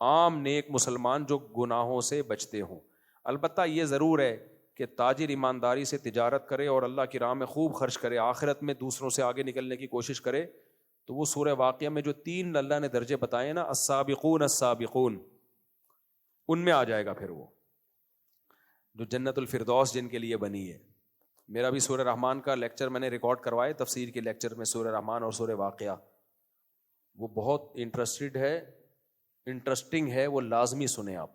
عام نیک مسلمان جو گناہوں سے بچتے ہوں. البتہ یہ ضرور ہے کہ تاجر ایمانداری سے تجارت کرے اور اللہ کی راہ میں خوب خرچ کرے, آخرت میں دوسروں سے آگے نکلنے کی کوشش کرے, تو وہ سورہ واقعہ میں جو 3 اللہ نے درجے بتائے نا, السابقون السابقون, ان میں آ جائے گا. پھر وہ جو جنت الفردوس جن کے لیے بنی ہے. میرا بھی سورہ رحمان کا لیکچر میں نے ریکارڈ کروائے, تفسیر کے لیکچر میں سورہ رحمان اور سورہ واقعہ, وہ بہت انٹرسٹنگ ہے, وہ لازمی سنیں آپ.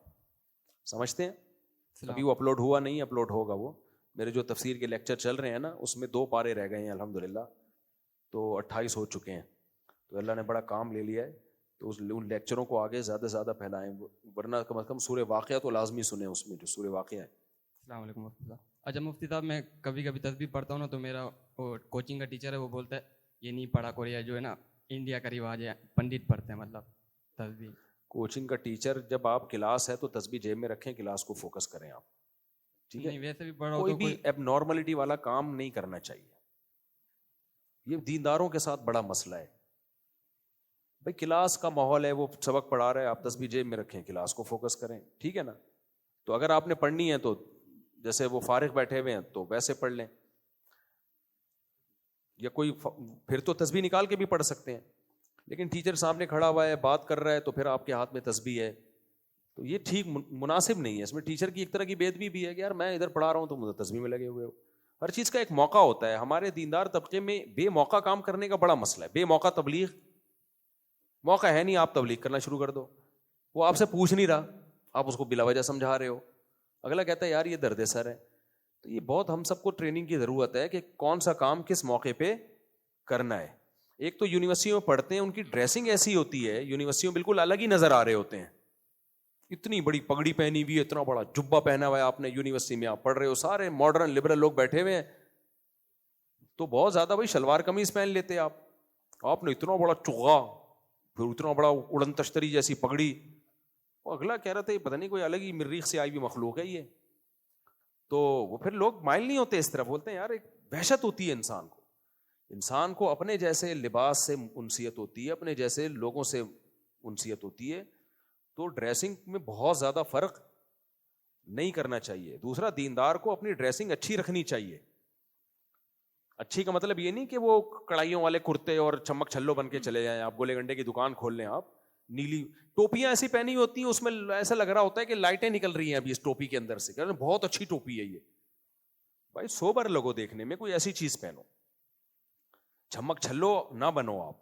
سمجھتے ہیں؟ ابھی وہ اپلوڈ ہوا نہیں, اپلوڈ ہوگا. وہ میرے جو تفسیر کے لیکچر چل رہے ہیں نا, اس میں 2 پارے رہ گئے ہیں الحمدللہ, تو 28 ہو چکے ہیں. تو اللہ نے بڑا کام لے لیا ہے, تو ان لیکچروں کو آگے زیادہ سے زیادہ پھیلائیں, ورنہ کم از کم سورہ واقعہ تو لازمی سنیں, اس میں جو سورہ واقعہ ہے. السلام علیکم ورحمۃ اللہ. اچھا مفتی صاحب, میں کبھی کبھی تسبیح پڑھتا ہوں نا, تو میرا وہ کوچنگ کا ٹیچر ہے, وہ بولتا ہے یہ نہیں پڑھا کرو, یا جو ہے نا انڈیا کا رواج ہے پنڈت پڑھتے ہیں مطلب تسبیح. کوچنگ کا ٹیچر, جب آپ کلاس ہے تو تسبیح جیب میں رکھیں, کلاس کو فوکس کریں آپ, ٹھیک ہے؟ نہیں ویسے بھی پڑھا کوئی بھی ایب نارملٹی والا کام نہیں کرنا چاہیے. یہ دینداروں کے ساتھ بڑا مسئلہ ہے. بھائی کلاس کا ماحول ہے, وہ سبق پڑھا رہا ہے, آپ تسبیح جیب میں رکھیں, کلاس کو فوکس کریں, ٹھیک ہے نا؟ تو اگر آپ نے پڑھنی ہے تو جیسے وہ فارغ بیٹھے ہوئے ہیں تو ویسے پڑھ لیں, یا کوئی پھر تو تسبیح نکال کے بھی پڑھ سکتے ہیں. لیکن ٹیچر سامنے کھڑا ہوا ہے, بات کر رہا ہے, تو پھر آپ کے ہاتھ میں تسبیح ہے, تو یہ ٹھیک مناسب نہیں ہے. اس میں ٹیچر کی ایک طرح کی بے ادبی بھی ہے کہ یار میں ادھر پڑھا رہا ہوں تو مجھے تسبیح میں لگے ہوئے ہو. ہر چیز کا ایک موقع ہوتا ہے. ہمارے دیندار طبقے میں بے موقع کام کرنے کا بڑا مسئلہ ہے. بے موقع تبلیغ, موقع ہے نہیں, آپ تبلیغ کرنا شروع کر دو. وہ آپ سے پوچھ نہیں رہا, آپ اس کو بلا وجہ سمجھا رہے ہو, اگلا کہتا ہے یار یہ درد سر ہے. تو یہ بہت ہم سب کو ٹریننگ کی ضرورت ہے کہ کون سا کام کس موقع پہ کرنا ہے. ایک تو یونیورسٹیوں میں پڑھتے ہیں, ان کی ڈریسنگ ایسی ہوتی ہے, یونیورسٹیوں بالکل الگ ہی نظر آ رہے ہوتے ہیں. اتنی بڑی پگڑی پہنی ہوئی ہے, اتنا بڑا جبہ پہنا ہوا ہے آپ نے, یونیورسٹی میں آپ پڑھ رہے ہو, سارے ماڈرن لبرل لوگ بیٹھے ہوئے ہیں, تو بہت زیادہ بھائی شلوار قمیض پہن لیتے آپ نے اتنا بڑا چغا, پھر اتنا بڑا اڑن تشتری جیسی پگڑی. وہ اگلا کہہ رہا تھا یہ پتہ نہیں کوئی الگ ہی مریخ سے آئی ہوئی مخلوق ہے یہ, تو وہ پھر لوگ مائل نہیں ہوتے اس طرف, بولتے ہیں یار ایک وحشت ہوتی ہے انسان کو اپنے جیسے لباس سے انسیت ہوتی ہے, اپنے جیسے لوگوں سے انسیت ہوتی ہے. تو ڈریسنگ میں بہت زیادہ فرق نہیں کرنا چاہیے. دوسرا, دیندار کو اپنی ڈریسنگ اچھی رکھنی چاہیے. اچھی کا مطلب یہ نہیں کہ وہ کڑھائیوں والے کرتے اور چمک چھلو بن کے چلے جائیں, آپ گولے گنڈے کی دکان کھول لیں, آپ نیلی ٹوپیاں ایسی پہنی ہوتی ہیں اس میں ایسا لگ رہا ہوتا ہے کہ لائٹیں نکل رہی ہیں ابھی اس ٹوپی کے اندر سے, بہت اچھی ٹوپی ہے یہ. بھائی سوبر لگو دیکھنے میں, کوئی ایسی چیز پہنو, چمک چھلو نہ بنو آپ.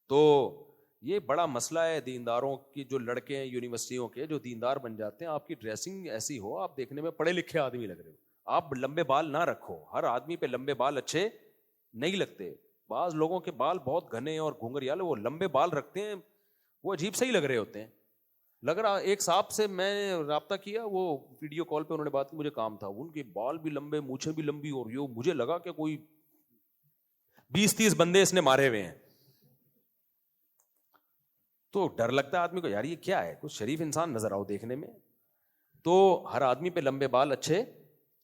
تو یہ بڑا مسئلہ ہے دینداروں کی. جو لڑکے ہیں یونیورسٹیوں کے جو دیندار بن جاتے ہیں, آپ کی ڈریسنگ ایسی ہو, آپ دیکھنے میں پڑھے لکھے آدمی لگ رہے ہو, آپ لمبے بال نہ رکھو. ہر آدمی پہ لمبے بال اچھے نہیں لگتے. بعض لوگوں کے بال بہت گھنے اور گھنگریال, وہ لمبے بال رکھتے ہیں, وہ عجیب سے ہی لگ رہے ہوتے ہیں. لگ رہا, ایک صاحب سے میں نے رابطہ کیا, وہ ویڈیو کال پہ انہوں نے بات کی, مجھے کام تھا, ان کے بال بھی لمبے, مونچھیں بھی لمبی, اور یہ مجھے لگا کہ کوئی 20-30 بندے اس نے مارے ہوئے ہیں. تو ڈر لگتا ہے آدمی کو, یار یہ کیا ہے, کچھ شریف انسان نظر آؤ دیکھنے میں. تو ہر آدمی پہ لمبے بال اچھے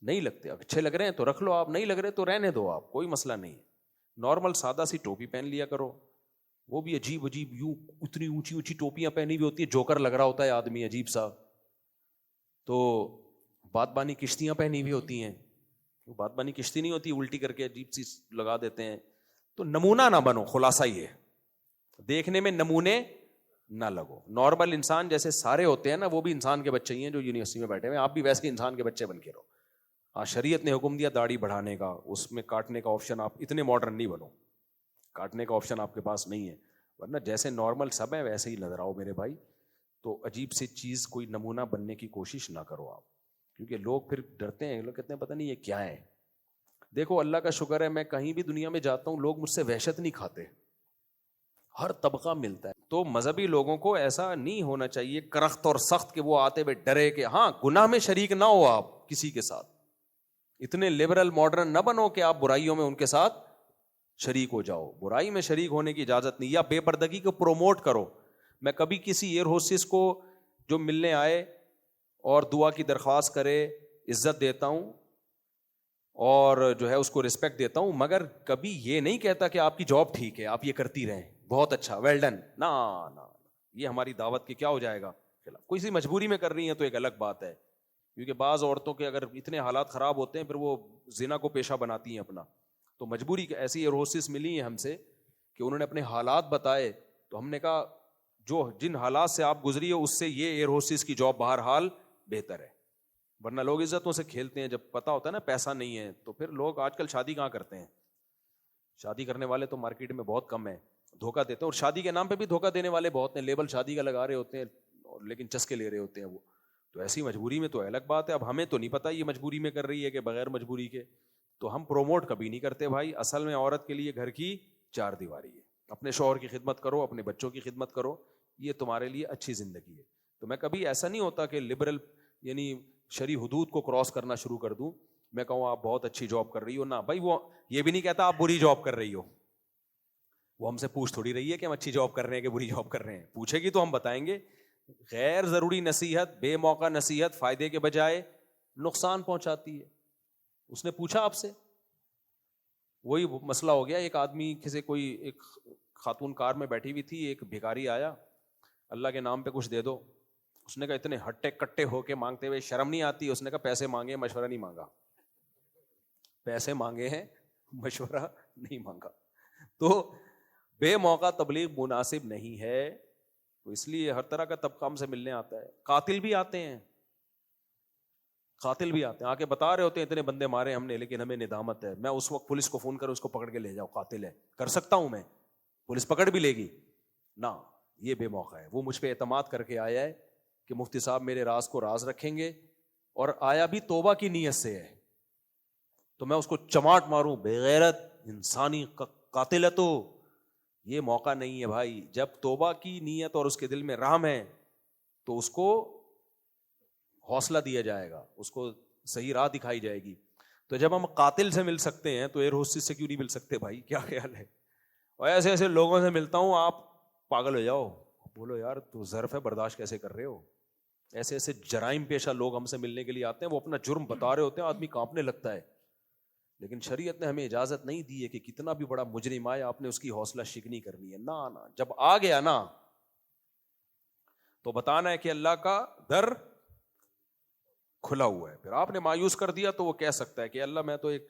نہیں لگتے. اچھے لگ رہے ہیں تو رکھ لو, آپ نہیں لگ رہے تو رہنے دو, آپ کوئی مسئلہ نہیں. نارمل سادہ سی ٹوپی پہن لیا کرو, وہ بھی عجیب یوں اتنی اونچی اونچی ٹوپیاں پہنی ہوئی ہوتی ہے, جوکر لگ رہا ہوتا ہے آدمی عجیب سا. تو بات بانی کشتیاں پہنی ہوئی ہوتی ہیں, بات بانی کشتی نہیں ہوتی, الٹی کر کے عجیب سی لگا دیتے ہیں. تو نمونہ نہ بنو, خلاصہ یہ دیکھنے میں نمونے نہ لگو. نارمل انسان جیسے سارے ہوتے ہیں نا, وہ بھی انسان کے بچے ہی ہیں جو یونیورسٹی میں بیٹھے ہوئے ہیں, آپ بھی ویسے انسان کے بچے بن کے رہو. شریعت نے حکم دیا داڑھی بڑھانے کا, اس میں کاٹنے کا آپشن, آپ اتنے ماڈرن نہیں بنو, کاٹنے کا آپشن آپ کے پاس نہیں ہے, ورنہ جیسے نارمل سب ہے ویسے ہی نظر آؤ میرے بھائی. تو عجیب سی چیز کوئی نمونہ بننے کی کوشش نہ کرو آپ, کیونکہ لوگ پھر ڈرتے ہیں, لوگ کہتے ہیں پتہ نہیں یہ کیا ہے. دیکھو اللہ کا شکر ہے, میں کہیں بھی دنیا میں جاتا ہوں, لوگ مجھ سے وحشت نہیں کھاتے, ہر طبقہ ملتا ہے. تو مذہبی لوگوں کو ایسا نہیں ہونا چاہیے کرخت اور سخت کہ وہ آتے ہوئے ڈرے کہ ہاں گناہ میں شریک نہ ہو آپ کسی کے ساتھ. اتنے لبرل ماڈرن نہ بنو کہ آپ برائیوں میں ان کے ساتھ شریک ہو جاؤ. برائی میں شریک ہونے کی اجازت نہیں, یا بے پردگی کو پروموٹ کرو. میں کبھی کسی ایئر ہوسٹس کو جو ملنے آئے اور دعا کی درخواست کرے عزت دیتا ہوں اور جو ہے اس کو رسپیکٹ دیتا ہوں, مگر کبھی یہ نہیں کہتا کہ آپ کی جاب ٹھیک ہے, آپ یہ کرتی رہیں, بہت اچھا, ویل ڈن. نہ یہ ہماری دعوت کی کیا ہو جائے گا. کوئی سی مجبوری میں کر رہی ہیں تو ایک الگ بات ہے, کیونکہ بعض عورتوں کے اگر اتنے حالات خراب ہوتے ہیں پھر وہ زنا کو پیشہ بناتی ہیں اپنا. تو مجبوری ایسی ایئر ہوسٹس ملی ہیں ہم سے کہ انہوں نے اپنے حالات بتائے, تو ہم نے کہا جو جن حالات سے آپ گزری ہو اس سے یہ ایئر ہوسٹس کی جاب بہرحال بہتر ہے. ورنہ لوگ عزتوں سے کھیلتے ہیں, جب پتہ ہوتا ہے نا پیسہ نہیں ہے تو پھر لوگ آج کل شادی کہاں کرتے ہیں. شادی کرنے والے تو مارکیٹ میں بہت کم ہیں, دھوکہ دیتے ہیں, اور شادی کے نام پہ بھی دھوکہ دینے والے بہت ہیں. لیبل شادی کا لگا رہے ہوتے ہیں لیکن چسکے لے رہے ہوتے ہیں وہ. تو ایسی مجبوری میں تو الگ بات ہے. اب ہمیں تو نہیں پتا یہ مجبوری میں کر رہی ہے کہ بغیر مجبوری کے, تو ہم پروموٹ کبھی نہیں کرتے بھائی. اصل میں عورت کے لیے گھر کی 4 دیواری ہے. اپنے شوہر کی خدمت کرو, اپنے بچوں کی خدمت کرو, یہ تمہارے لیے اچھی زندگی ہے. تو میں کبھی ایسا نہیں ہوتا کہ لبرل یعنی شرعی حدود کو کراس کرنا شروع کر دوں, میں کہوں آپ بہت اچھی جاب کر رہی ہو. نہ بھائی, وہ یہ بھی نہیں کہتا آپ بری جاب کر رہی ہو. وہ ہم سے پوچھ تھوڑی رہی ہے کہ ہم اچھی جاب کر رہے ہیں کہ بری جاب کر رہے ہیں. پوچھے گی تو ہم بتائیں گے. غیر ضروری نصیحت, بے موقع نصیحت فائدے کے بجائے نقصان پہنچاتی ہے. اس نے پوچھا آپ سے, وہی مسئلہ ہو گیا. ایک آدمی کسی کوئی ایک خاتون کار میں بیٹھی ہوئی تھی, ایک بھکاری آیا, اللہ کے نام پہ کچھ دے دو. اس نے کہا اتنے ہٹے کٹے ہو کے مانگتے ہوئے شرم نہیں آتی. اس نے کہا پیسے مانگے, مشورہ نہیں مانگا. پیسے مانگے ہیں, مشورہ نہیں مانگا. تو بے موقع تبلیغ مناسب نہیں ہے. تو اس لیے ہر طرح کا طبقہ ہم سے ملنے آتا ہے. قاتل بھی آتے ہیں, قاتل بھی آتے ہیں, آ کے بتا رہے ہوتے ہیں اتنے بندے مارے ہم نے, لیکن ہمیں ندامت ہے. میں اس وقت پولیس کو فون کر اس کو پکڑ کے لے جاؤ, قاتل ہے, کر سکتا ہوں میں, پولیس پکڑ بھی لے گی. نہ, یہ بے موقع ہے. وہ مجھ پہ اعتماد کر کے آیا ہے کہ مفتی صاحب میرے راز کو راز رکھیں گے, اور آیا بھی توبہ کی نیت سے ہے. تو میں اس کو چماٹ ماروں, بے غیرت انسانی قاتل ہے. تو یہ موقع نہیں ہے بھائی. جب توبہ کی نیت اور اس کے دل میں رحم ہے تو اس کو حوصلہ دیا جائے گا, اس کو صحیح راہ دکھائی جائے گی. تو جب ہم قاتل سے مل سکتے ہیں تو ایئر ہوسٹس سے کیوں نہیں مل سکتے بھائی؟ کیا خیال ہے؟ اور ایسے ایسے لوگوں سے ملتا ہوں, آپ پاگل ہو جاؤ, بولو یار تو ظرف ہے, برداشت کیسے کر رہے ہو. ایسے ایسے جرائم پیشہ لوگ ہم سے ملنے کے لیے آتے ہیں, وہ اپنا جرم بتا رہے ہوتے ہیں, آدمی کانپنے لگتا ہے. لیکن شریعت نے ہمیں اجازت نہیں دی ہے کہ کتنا بھی بڑا مجرم آئے آپ نے اس کی حوصلہ شکنی کرنی ہے. نہ جب آ گیا نا تو بتانا ہے کہ اللہ کا در کھلا ہوا ہے. پھر آپ نے مایوس کر دیا تو وہ کہہ سکتا ہے کہ اللہ میں تو ایک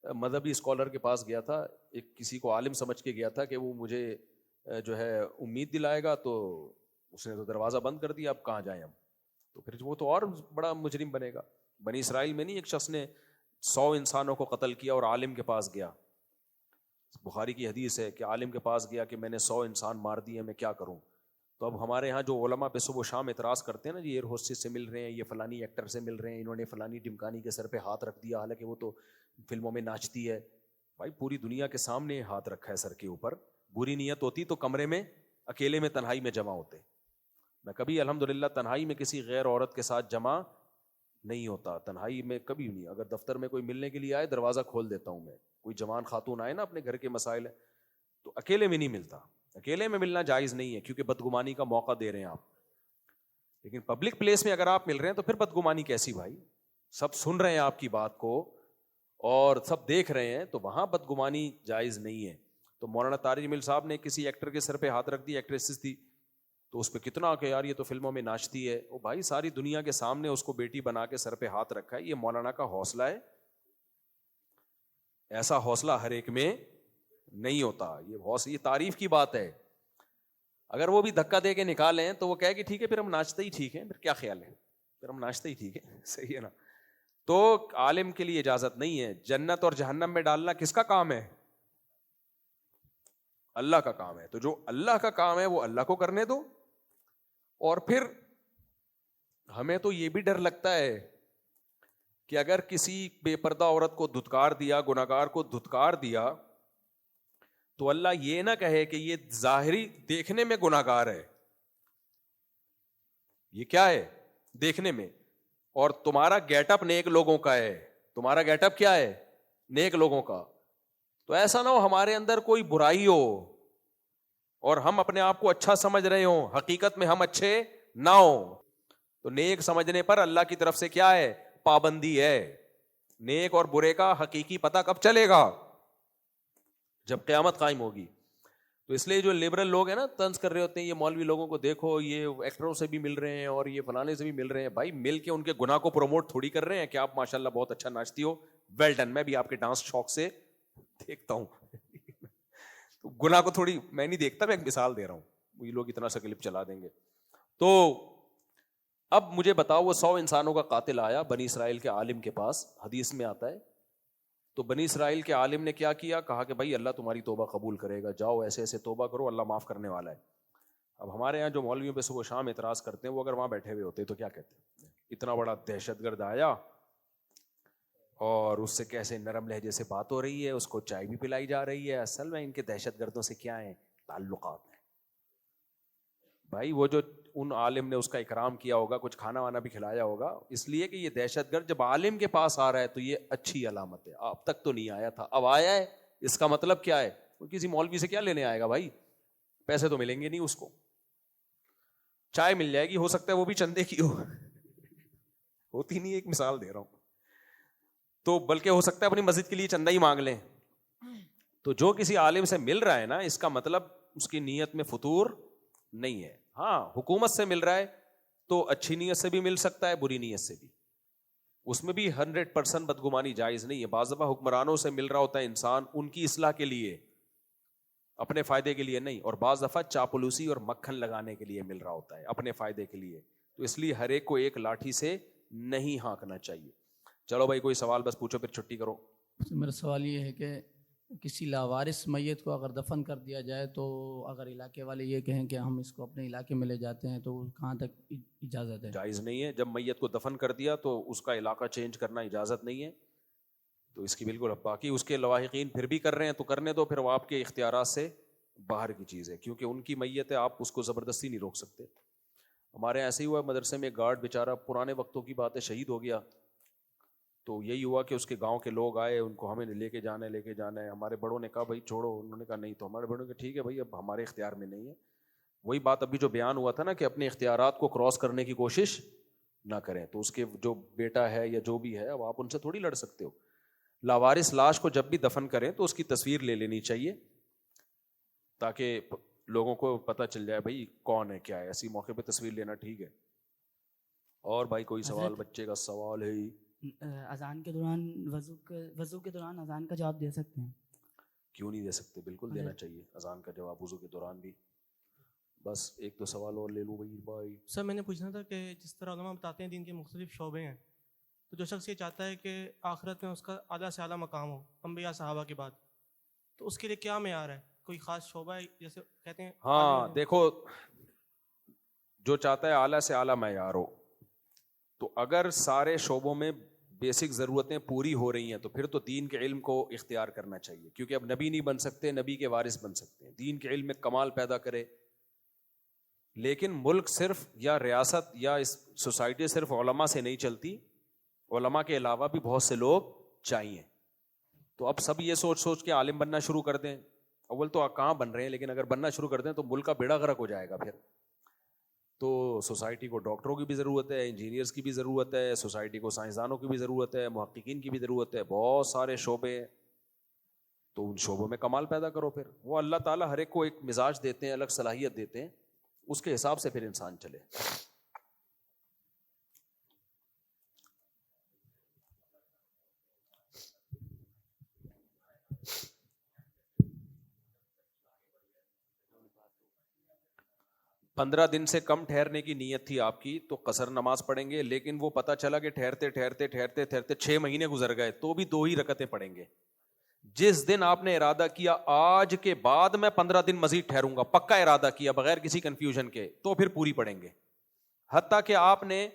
مذہبی اسکالر کے پاس گیا تھا, ایک کسی کو عالم سمجھ کے گیا تھا کہ وہ مجھے جو ہے امید دلائے گا, تو اس نے تو دروازہ بند کر دیا, اب کہاں جائیں ہم. تو پھر وہ تو اور بڑا مجرم بنے گا. بنی اسرائیل میں نہیں ایک شخص نے 100 انسانوں کو قتل کیا اور عالم کے پاس گیا, بخاری کی حدیث ہے کہ عالم کے پاس گیا کہ میں نے 100 انسان مار دیے, میں کیا کروں. تو اب ہمارے ہاں جو علماء پہ صبح و شام اعتراض کرتے ہیں نا, جی ایئر ہوسٹس سے مل رہے ہیں, یہ فلانی ایکٹر سے مل رہے ہیں, انہوں نے فلانی ڈمکانی کے سر پہ ہاتھ رکھ دیا, حالانکہ وہ تو فلموں میں ناچتی ہے. بھائی پوری دنیا کے سامنے ہاتھ رکھا ہے سر کے اوپر. بری نیت ہوتی تو کمرے میں اکیلے میں تنہائی میں جمع ہوتے. میں کبھی الحمدللہ تنہائی میں کسی غیر عورت کے ساتھ جمع نہیں ہوتا, تنہائی میں کبھی نہیں. اگر دفتر میں کوئی ملنے کے لیے آئے دروازہ کھول دیتا ہوں میں, کوئی جوان خاتون آئے نا اپنے گھر کے مسائل ہے, تو اکیلے میں نہیں ملتا. اکیلے میں ملنا جائز نہیں ہے کیونکہ بدگمانی کا موقع دے رہے ہیں آپ. لیکن پبلک پلیس میں اگر آپ مل رہے ہیں تو پھر بدگمانی کیسی بھائی؟ سب سن رہے ہیں آپ کی بات کو اور سب دیکھ رہے ہیں, تو وہاں بدگمانی جائز نہیں ہے. تو مولانا طارق جمیل صاحب نے کسی ایکٹر کے سر پہ ہاتھ رکھ دی, ایکٹریسز تھی, تو اس پہ کتنا کہ یار یہ تو فلموں میں ناچتی ہے. وہ بھائی ساری دنیا کے سامنے اس کو بیٹی بنا کے سر پہ ہاتھ رکھا ہے, یہ مولانا کا حوصلہ ہے. ایسا حوصلہ ہر ایک میں نہیں ہوتا. یہ تعریف کی بات ہے. اگر وہ بھی دھکا دے کے نکالیں تو وہ کہے کہ ٹھیک ہے پھر ہم ناچتے ہی ٹھیک ہے, پھر کیا خیال ہے, پھر ہم ناچتے ہی ٹھیک ہے. صحیح ہے نا. تو عالم کے لیے اجازت نہیں ہے. جنت اور جہنم میں ڈالنا کس کا کام ہے؟ اللہ کا کام ہے. تو جو اللہ کا کام ہے وہ اللہ کو کرنے دو. اور پھر ہمیں تو یہ بھی ڈر لگتا ہے کہ اگر کسی بے پردہ عورت کو دھتکار دیا, گناہگار کو دھتکار دیا, تو اللہ یہ نہ کہے کہ یہ ظاہری دیکھنے میں گناہگار ہے, یہ کیا ہے دیکھنے میں, اور تمہارا گیٹ اپ نیک لوگوں کا ہے. تمہارا گیٹ اپ کیا ہے؟ نیک لوگوں کا. تو ایسا نہ ہو ہمارے اندر کوئی برائی ہو اور ہم اپنے آپ کو اچھا سمجھ رہے ہوں, حقیقت میں ہم اچھے نہ ہوں. تو نیک سمجھنے پر اللہ کی طرف سے کیا ہے؟ پابندی ہے. نیک اور برے کا حقیقی پتہ کب چلے گا؟ جب قیامت قائم ہوگی. تو اس لیے جو لبرل لوگ ہیں نا طنز کر رہے ہوتے ہیں, یہ مولوی لوگوں کو دیکھو یہ ایکٹروں سے بھی مل رہے ہیں اور یہ فلانے سے بھی مل رہے ہیں. بھائی مل کے ان کے گناہ کو پروموٹ تھوڑی کر رہے ہیں کہ آپ ماشاءاللہ بہت اچھا ناچتی ہو, ویل ڈن, میں بھی آپ کے ڈانس شوق سے دیکھتا ہوں. تو گناہ کو تھوڑی میں نہیں دیکھتا, میں ایک مثال دے رہا ہوں. یہ لوگ اتنا سا کلپ چلا دیں گے. تو اب مجھے بتاؤ, وہ 100 انسانوں کا قاتل آیا بنی اسرائیل کے عالم کے پاس, حدیث میں آتا ہے. تو بنی اسرائیل کے عالم نے کیا کیا؟ کہا کہ بھائی اللہ تمہاری توبہ قبول کرے گا, جاؤ ایسے ایسے توبہ کرو, اللہ معاف کرنے والا ہے. اب ہمارے یہاں جو مولویوں پہ صبح شام اعتراض کرتے ہیں, وہ اگر وہاں بیٹھے ہوئے ہوتے تو کیا کہتے ہیں؟ اتنا بڑا دہشت گرد آیا اور اس سے کیسے نرم لہجے سے بات ہو رہی ہے, اس کو چائے بھی پلائی جا رہی ہے. اصل میں ان کے دہشت گردوں سے کیا ہیں؟ تعلقات ہیں. بھائی وہ جو ان عالم نے اس کا اکرام کیا ہوگا, کچھ کھانا وانا بھی کھلایا ہوگا, اس لیے کہ یہ دہشت گرد جب عالم کے پاس آ رہا ہے تو یہ اچھی علامت ہے. اب تک تو نہیں آیا تھا, اب آیا ہے, اس کا مطلب کیا ہے؟ وہ کسی مولوی سے کیا لینے آئے گا بھائی, پیسے تو ملیں گے نہیں اس کو. چائے مل جائے گی, ہو سکتا ہے وہ بھی چندے کی ہو, ہوتی نہیں, ایک مثال دے رہا ہوں. تو بلکہ ہو سکتا ہے اپنی مسجد کے لیے چندہ ہی مانگ لیں. تو جو کسی عالم سے مل رہا ہے نا, اس کا مطلب اس کی نیت میں فطور نہیں ہے. ہاں حکومت سے مل رہا ہے تو اچھی نیت سے بھی مل سکتا ہے, بری نیت سے بھی, اس میں بھی 100% بدگمانی جائز نہیں ہے. بعض دفعہ حکمرانوں سے مل رہا ہوتا ہے انسان ان کی اصلاح کے لیے, اپنے فائدے کے لیے نہیں, اور بعض دفعہ چاپلوسی اور مکھن لگانے کے لیے مل رہا ہوتا ہے, اپنے فائدے کے لیے. تو اس لیے ہر ایک کو ایک لاٹھی سے نہیں ہانکنا چاہیے. چلو بھائی کوئی سوال بس پوچھو پھر چھٹی کرو. میرا سوال یہ ہے کہ کسی لاوارث میت کو اگر دفن کر دیا جائے تو اگر علاقے والے یہ کہیں کہ ہم اس کو اپنے علاقے میں لے جاتے ہیں تو کہاں تک اجازت ہے؟ جائز نہیں ہے. جب میت کو دفن کر دیا تو اس کا علاقہ چینج کرنا اجازت نہیں ہے. تو اس کی بالکل, باقی اس کے لواحقین پھر بھی کر رہے ہیں تو کرنے دو, پھر وہ آپ کے اختیارات سے باہر کی چیز ہے, کیونکہ ان کی میت ہے, آپ اس کو زبردستی نہیں روک سکتے. ہمارے ایسے ہی ہوا مدرسے میں, گارڈ بیچارہ پرانے وقتوں کی بات ہے شہید ہو گیا. تو یہی ہوا کہ اس کے گاؤں کے لوگ آئے, ان کو ہمیں لے کے جانا ہے. ہمارے بڑوں نے کہا بھائی چھوڑو, انہوں نے کہا نہیں. تو ہمارے بڑوں نے کہا ٹھیک ہے بھائی اب ہمارے اختیار میں نہیں ہے. وہی بات ابھی جو بیان ہوا تھا نا کہ اپنے اختیارات کو کراس کرنے کی کوشش نہ کریں. تو اس کے جو بیٹا ہے یا جو بھی ہے اب آپ ان سے تھوڑی لڑ سکتے ہو. لاوارث لاش کو جب بھی دفن کریں تو اس کی تصویر لے لینی چاہیے تاکہ لوگوں کو پتہ چل جائے بھائی کون ہے کیا ہے. ایسی موقع پہ تصویر لینا ٹھیک ہے. اور بھائی کوئی سوال؟ بچے کا سوال ہے ہی. اذان کے دوران وضو کے دوران اذان کا جواب دے سکتے ہیں؟ کیوں نہیں دے سکتے؟ بالکل دینا چاہیے اذان کا جواب وضو کے دوران بھی. بس ایک تو سوال اور لے لوں بھائی. سر میں نے پوچھنا تھا کہ جس طرح علماء بتاتے ہیں دین کے مختلف شعبے ہیں، تو جو شخص یہ چاہتا ہے کہ آخرت میں اس کا اعلیٰ سے اعلیٰ مقام ہو انبیاء صحابہ کے بعد، تو اس کے لیے کیا معیار ہے؟ کوئی خاص شعبہ ہے جیسے کہتے ہیں؟ ہاں دیکھو، جو چاہتا ہے اعلیٰ سے اعلیٰ معیار ہو، تو اگر سارے شعبوں میں بیسک ضرورتیں پوری ہو رہی ہیں تو پھر تو دین کے علم کو اختیار کرنا چاہیے. کیونکہ اب نبی نہیں بن سکتے، نبی کے وارث بن سکتے ہیں. دین کے علم میں کمال پیدا کرے. لیکن ملک صرف یا ریاست یا اس سوسائٹی صرف علماء سے نہیں چلتی، علماء کے علاوہ بھی بہت سے لوگ چاہیے. تو اب سب یہ سوچ سوچ کے عالم بننا شروع کر دیں. اول تو کہاں بن رہے ہیں، لیکن اگر بننا شروع کر دیں تو ملک کا بیڑا غرق ہو جائے گا. پھر تو سوسائٹی کو ڈاکٹروں کی بھی ضرورت ہے، انجینئرس کی بھی ضرورت ہے، سوسائٹی کو سائنسدانوں کی بھی ضرورت ہے، محققین کی بھی ضرورت ہے. بہت سارے شعبے ہیں. تو ان شعبوں میں کمال پیدا کرو. پھر وہ اللہ تعالیٰ ہر ایک کو ایک مزاج دیتے ہیں، الگ صلاحیت دیتے ہیں، اس کے حساب سے پھر انسان چلے. پندرہ دن سے کم ٹھہرنے کی نیت تھی آپ کی تو قصر نماز پڑھیں گے، لیکن وہ پتہ چلا کہ ٹھہرتے ٹھہرتے ٹھہرتے ٹھہرتے 6 مہینے گزر گئے تو بھی 2 ہی رکعتیں پڑھیں گے. جس دن آپ نے ارادہ کیا آج کے بعد میں 15 دن مزید ٹھہروں گا، پکا ارادہ کیا بغیر کسی کنفیوژن کے، تو پھر پوری پڑھیں گے. حتیٰ کہ آپ نے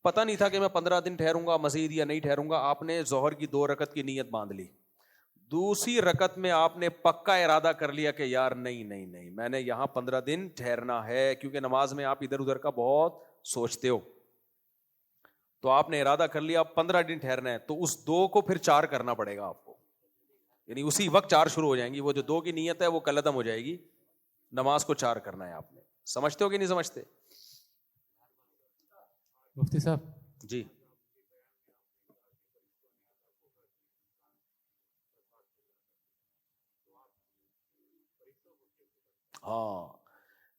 پتہ نہیں تھا کہ میں 15 دن ٹھہروں گا مزید یا نہیں ٹھہروں گا، آپ نے ظہر کی 2 رکعت کی نیت باندھ لی. دوسری رکعت میں آپ نے پکا ارادہ کر لیا کہ یار نہیں میں نے یہاں 15 دن ٹھہرنا ہے، کیونکہ نماز میں آپ ادھر ادھر کا بہت سوچتے ہو. تو آپ نے ارادہ کر لیا اب 15 دن ٹھہرنا ہے، تو اس 2 کو پھر 4 کرنا پڑے گا آپ کو. یعنی اسی وقت 4 شروع ہو جائیں گی. وہ جو 2 کی نیت ہے وہ کل عدم ہو جائے گی. نماز کو 4 کرنا ہے آپ نے. سمجھتے ہو کہ نہیں سمجھتے؟ مفتی صاحب جی ہاں،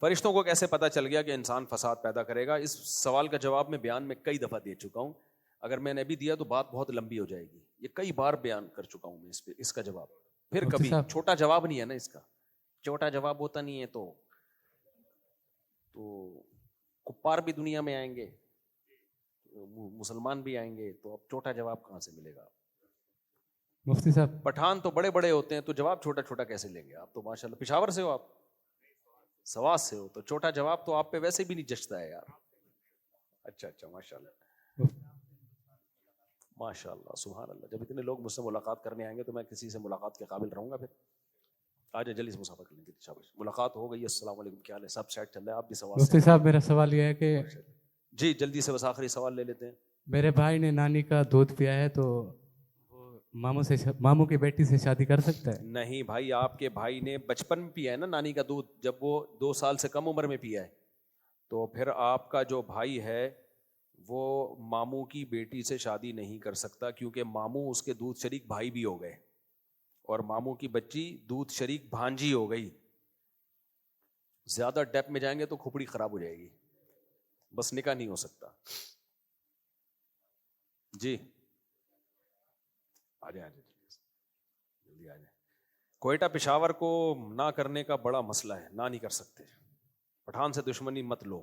فرشتوں کو کیسے پتہ چل گیا کہ انسان فساد پیدا کرے گا؟ اس سوال کا جواب میں بیان میں کئی دفعہ دے چکا ہوں. اگر میں نے ابھی دیا تو بات بہت لمبی ہو جائے گی. یہ کئی بار بیان کر چکا ہوں میں اس پہ. اس کا جواب پھر کبھی چھوٹا جواب نہیں ہے نا، اس کا چھوٹا جواب ہوتا نہیں ہے. تو کفار بھی دنیا میں آئیں گے، مسلمان بھی آئیں گے، تو اب چھوٹا جواب کہاں سے ملے گا؟ مفتی صاحب پٹھان تو بڑے بڑے ہوتے ہیں تو جواب چھوٹا چھوٹا کیسے لیں گے؟ آپ تو ماشاءاللہ پشاور سے ہو، آپ سواس سے ہو، تو چھوٹا جواب تو آپ پہ ویسے بھی نہیں جچتا ہے یار. اچھا ماشاءاللہ ماشاءاللہ سبحان اللہ. جب اتنے لوگ مجھ سے ملاقات کرنے آئیں گے تو میں کسی سے ملاقات کے قابل رہوں گا. پھر آج جلدی سے مسافر کر لیں گے. ملاقات ہو گئی. السلام علیکم، کیا حال ہے؟ سب سیٹ چل رہا ہے؟ آپ بھی سوال. مفتی صاحب میرا سوال یہ ہے کہ جی جلدی سے بس آخری سوال لے لیتے ہیں. میرے بھائی نے نانی کا دودھ پیا ہے تو ماموں کی بیٹی سے شادی کر سکتا ہے؟ نہیں بھائی، آپ کے بھائی نے بچپن میں پیا ہے نا نانی کا دودھ، جب وہ 2 سال سے کم عمر میں پیا ہے. تو پھر آپ کا جو بھائی ہے وہ ماموں کی بیٹی سے شادی نہیں کر سکتا، کیونکہ ماموں اس کے دودھ شریک بھائی بھی ہو گئے، اور ماموں کی بچی دودھ شریک بھانجی ہو گئی. زیادہ ڈیپ میں جائیں گے تو کھوپڑی خراب ہو جائے گی. بس نکاح نہیں ہو سکتا. جی آ جائیں جلدی آ جائیں. کوئٹہ پشاور کو نہ کرنے کا بڑا مسئلہ ہے، نہ نہیں کر سکتے. پٹھان سے دشمنی مت لو.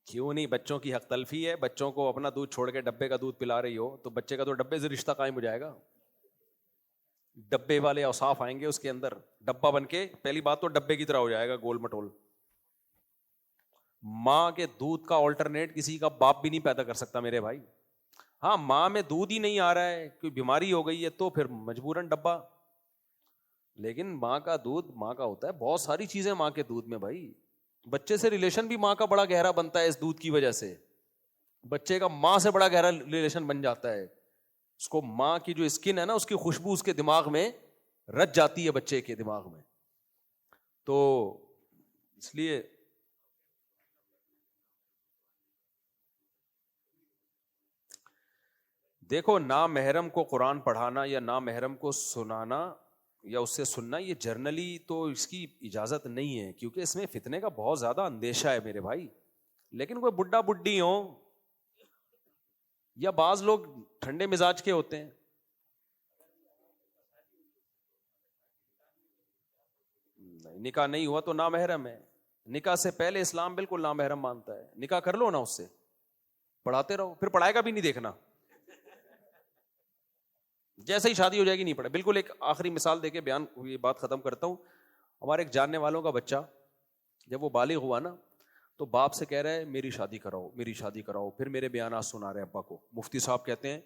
کیوں نہیں؟ بچوں کی حق تلفی ہے. بچوں کو اپنا دودھ چھوڑ کے ڈبے کا دودھ پلا رہی ہو تو بچے کا تو ڈبے سے رشتہ قائم ہو جائے گا. ڈبے والے اوصاف آئیں گے اس کے اندر، ڈبہ بن کے پہلی بات تو ڈبے کی طرح ہو جائے گا، گول مٹول. ماں کے دودھ کا آلٹرنیٹ کسی کا باپ بھی نہیں پیدا کر سکتا میرے بھائی. ہاں ماں میں دودھ ہی نہیں آ رہا ہے، کوئی بیماری ہو گئی ہے تو پھر مجبوراً ڈبہ. لیکن ماں کا دودھ ماں کا ہوتا ہے. بہت ساری چیزیں ماں کے دودھ میں بھائی. بچے سے ریلیشن بھی ماں کا بڑا گہرا بنتا ہے اس دودھ کی وجہ سے. بچے کا ماں سے بڑا گہرا ریلیشن بن جاتا ہے. اس کو ماں کی جو اسکن ہے نا اس کی خوشبو اس کے دماغ میں رچ جاتی ہے بچے کے دماغ میں. تو اس لیے دیکھو نامحرم کو قرآن پڑھانا یا نامحرم کو سنانا یا اس سے سننا یہ جرنلی تو اس کی اجازت نہیں ہے, کیونکہ اس میں فتنے کا بہت زیادہ اندیشہ ہے میرے بھائی. لیکن کوئی بڈھا بڈھی ہو یا بعض لوگ ٹھنڈے مزاج کے ہوتے ہیں, نکاح نہیں ہوا تو نامحرم ہے. نکاح سے پہلے اسلام بالکل نامحرم مانتا ہے. نکاح کر لو نا اس سے, پڑھاتے رہو, پھر پڑھائے گا بھی نہیں دیکھنا. جیسے ہی شادی ہو جائے گی نہیں پڑھے. بالکل ایک آخری مثال دے کے بیان یہ بات ختم کرتا ہوں. ہمارے ایک جاننے والوں کا بچہ جب وہ بالغ ہوا نا تو باپ سے کہہ رہا ہے میری شادی کراؤ, میری شادی کراؤ. پھر میرے بیانات سنا رہے ابا کو. مفتی صاحب کہتے ہیں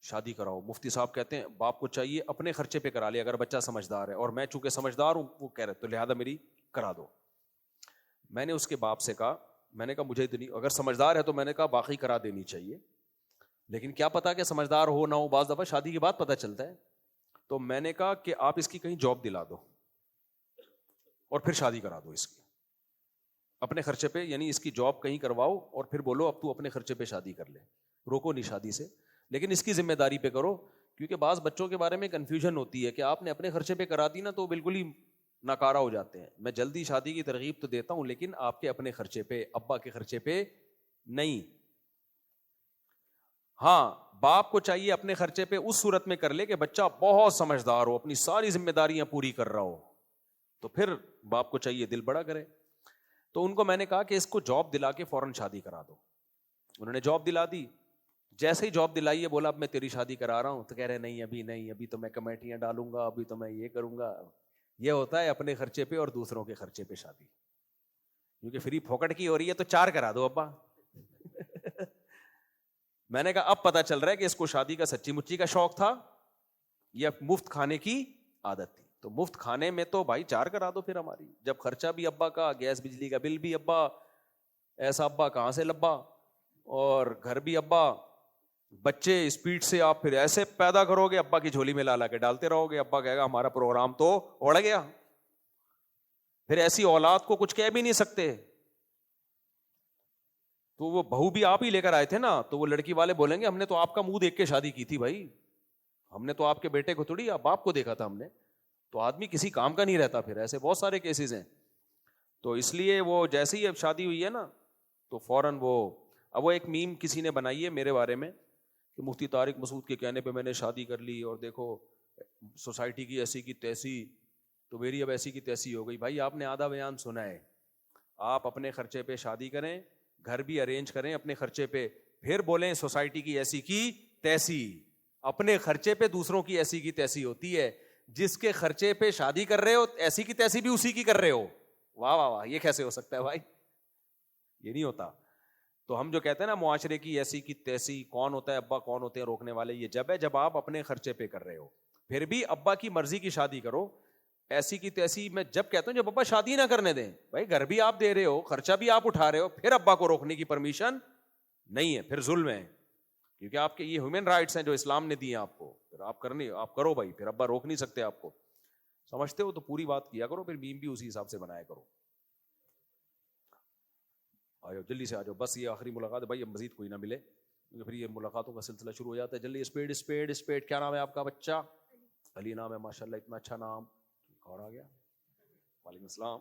شادی کراؤ. مفتی صاحب کہتے ہیں باپ کو چاہیے اپنے خرچے پہ کرا لے اگر بچہ سمجھدار ہے, اور میں چونکہ سمجھدار ہوں وہ کہہ رہے تو لہٰذا میری کرا دو. میں نے اس کے باپ سے کہا, میں نے کہا مجھے تو نہیں, اگر سمجھدار ہے تو میں نے کہا باقی کرا دینی چاہیے, لیکن کیا پتا کہ سمجھدار ہو نہ ہو, بعض دفعہ شادی کے بعد پتہ چلتا ہے. تو میں نے کہا کہ آپ اس کی کہیں جاب دلا دو اور پھر شادی کرا دو اس کی اپنے خرچے پہ, یعنی اس کی جاب کہیں کرواؤ اور پھر بولو اب تو اپنے خرچے پہ شادی کر لے, روکو نہیں شادی سے, لیکن اس کی ذمہ داری پہ کرو. کیونکہ بعض بچوں کے بارے میں کنفیوژن ہوتی ہے کہ آپ نے اپنے خرچے پہ کرا دی نا تو بالکل ہی ناکارہ ہو جاتے ہیں. میں جلدی شادی کی ترغیب تو دیتا ہوں لیکن آپ کے اپنے خرچے پہ, ابا کے خرچے پہ نہیں. ہاں باپ کو چاہیے اپنے خرچے پہ اس صورت میں کر لے کہ بچہ بہت سمجھدار ہو, اپنی ساری ذمہ داریاں پوری کر رہا ہو, تو پھر باپ کو چاہیے دل بڑا کرے. تو ان کو میں نے کہا کہ اس کو جاب دلا کے فوراً شادی کرا دو. انہوں نے جاب دلا دی. جیسے ہی جاب دلائی ہے بولا اب میں تیری شادی کرا رہا ہوں, تو کہہ رہے نہیں ابھی نہیں, ابھی تو میں کمیٹیاں ڈالوں گا, ابھی تو میں یہ کروں گا. یہ ہوتا ہے اپنے خرچے پہ اور دوسروں کے خرچے پہ شادی, کیونکہ فری پھوکٹ کی ہو رہی ہے تو 4 کرا دو ابا. میں نے کہا اب پتا چل رہا ہے کہ اس کو شادی کا سچی مچی کا شوق تھا یا مفت کھانے کی عادت تھی. تو مفت کھانے میں تو بھائی 4 کرا دو پھر ہماری, جب خرچہ بھی ابا کا, گیس بجلی کا بل بھی ابا, ایسا ابا کہاں سے لبا, اور گھر بھی ابا. بچے اسپیڈ سے آپ پھر ایسے پیدا کرو گے ابا کی جھولی میں لا کے ڈالتے رہو گے, ابا کہے گا ہمارا پروگرام تو اڑ گیا. پھر ایسی اولاد کو کچھ کہہ بھی نہیں سکتے. تو وہ بہو بھی آپ ہی لے کر آئے تھے نا, تو وہ لڑکی والے بولیں گے ہم نے تو آپ کا منہ دیکھ کے شادی کی تھی بھائی, ہم نے تو آپ کے بیٹے کو تھوڑی باپ کو دیکھا تھا ہم نے. تو آدمی کسی کام کا نہیں رہتا پھر, ایسے بہت سارے کیسز ہیں. تو اس لیے وہ جیسے ہی اب شادی ہوئی ہے نا تو فوراً اب وہ ایک میم کسی نے بنائی ہے میرے بارے میں کہ مفتی طارق مسعود کے کہنے پہ میں نے شادی کر لی, اور دیکھو سوسائٹی کی ایسی کی تیسی, تو میری اب ایسی کی تیسی ہو گئی. بھائی آپ نے آدھا بیان سنا ہے. آپ اپنے خرچے پہ شادی کریں, گھر بھی ارینج کریں اپنے خرچے پہ, پھر بولیں سوسائٹی کی ایسی کی تیسی. اپنے خرچے پہ دوسروں کی ایسی کی تیسی ہوتی ہے. جس کے خرچے پہ شادی کر رہے ہو ایسی کی تیسی بھی اسی کی کر رہے ہو. واہ واہ واہ, یہ کیسے ہو سکتا ہے بھائی, یہ نہیں ہوتا. تو ہم جو کہتے ہیں نا معاشرے کی ایسی کی تیسی, کون ہوتا ہے ابا, کون ہوتے ہیں روکنے والے, یہ جب ہے جب آپ اپنے خرچے پہ کر رہے ہو. پھر بھی ابا کی مرضی کی شادی کرو. ایسی کی تیسی میں جب کہتا ہوں جب ابا شادی نہ کرنے دیں, بھائی گھر بھی آپ دے رہے ہو, خرچہ بھی آپ اٹھا رہے ہو, پھر ابا کو روکنے کی پرمیشن نہیں ہے, پھر ظلم ہے. کیونکہ آپ کے یہ ہیومن رائٹس ہیں جو اسلام نے دیے آپ کو, پھر آپ کرو بھائی, پھر ابا روک نہیں سکتے آپ کو. سمجھتے ہو تو پوری بات کیا کرو, پھر میم بھی اسی حساب سے بنایا کرو. آجو جلدی سے آجو, بس یہ آخری ملاقات ہے بھائی, اب مزید کوئی نہ ملے کیونکہ پھر یہ ملاقاتوں کا سلسلہ شروع ہو جاتا ہے. جلدی اسپیڈ اسپیڈ اسپیڈ. کیا نام ہے آپ کا بچہ؟ علی نام ہے, ماشاء اللہ اتنا اچھا نام. اور آ گیا, وعلیکم السلام.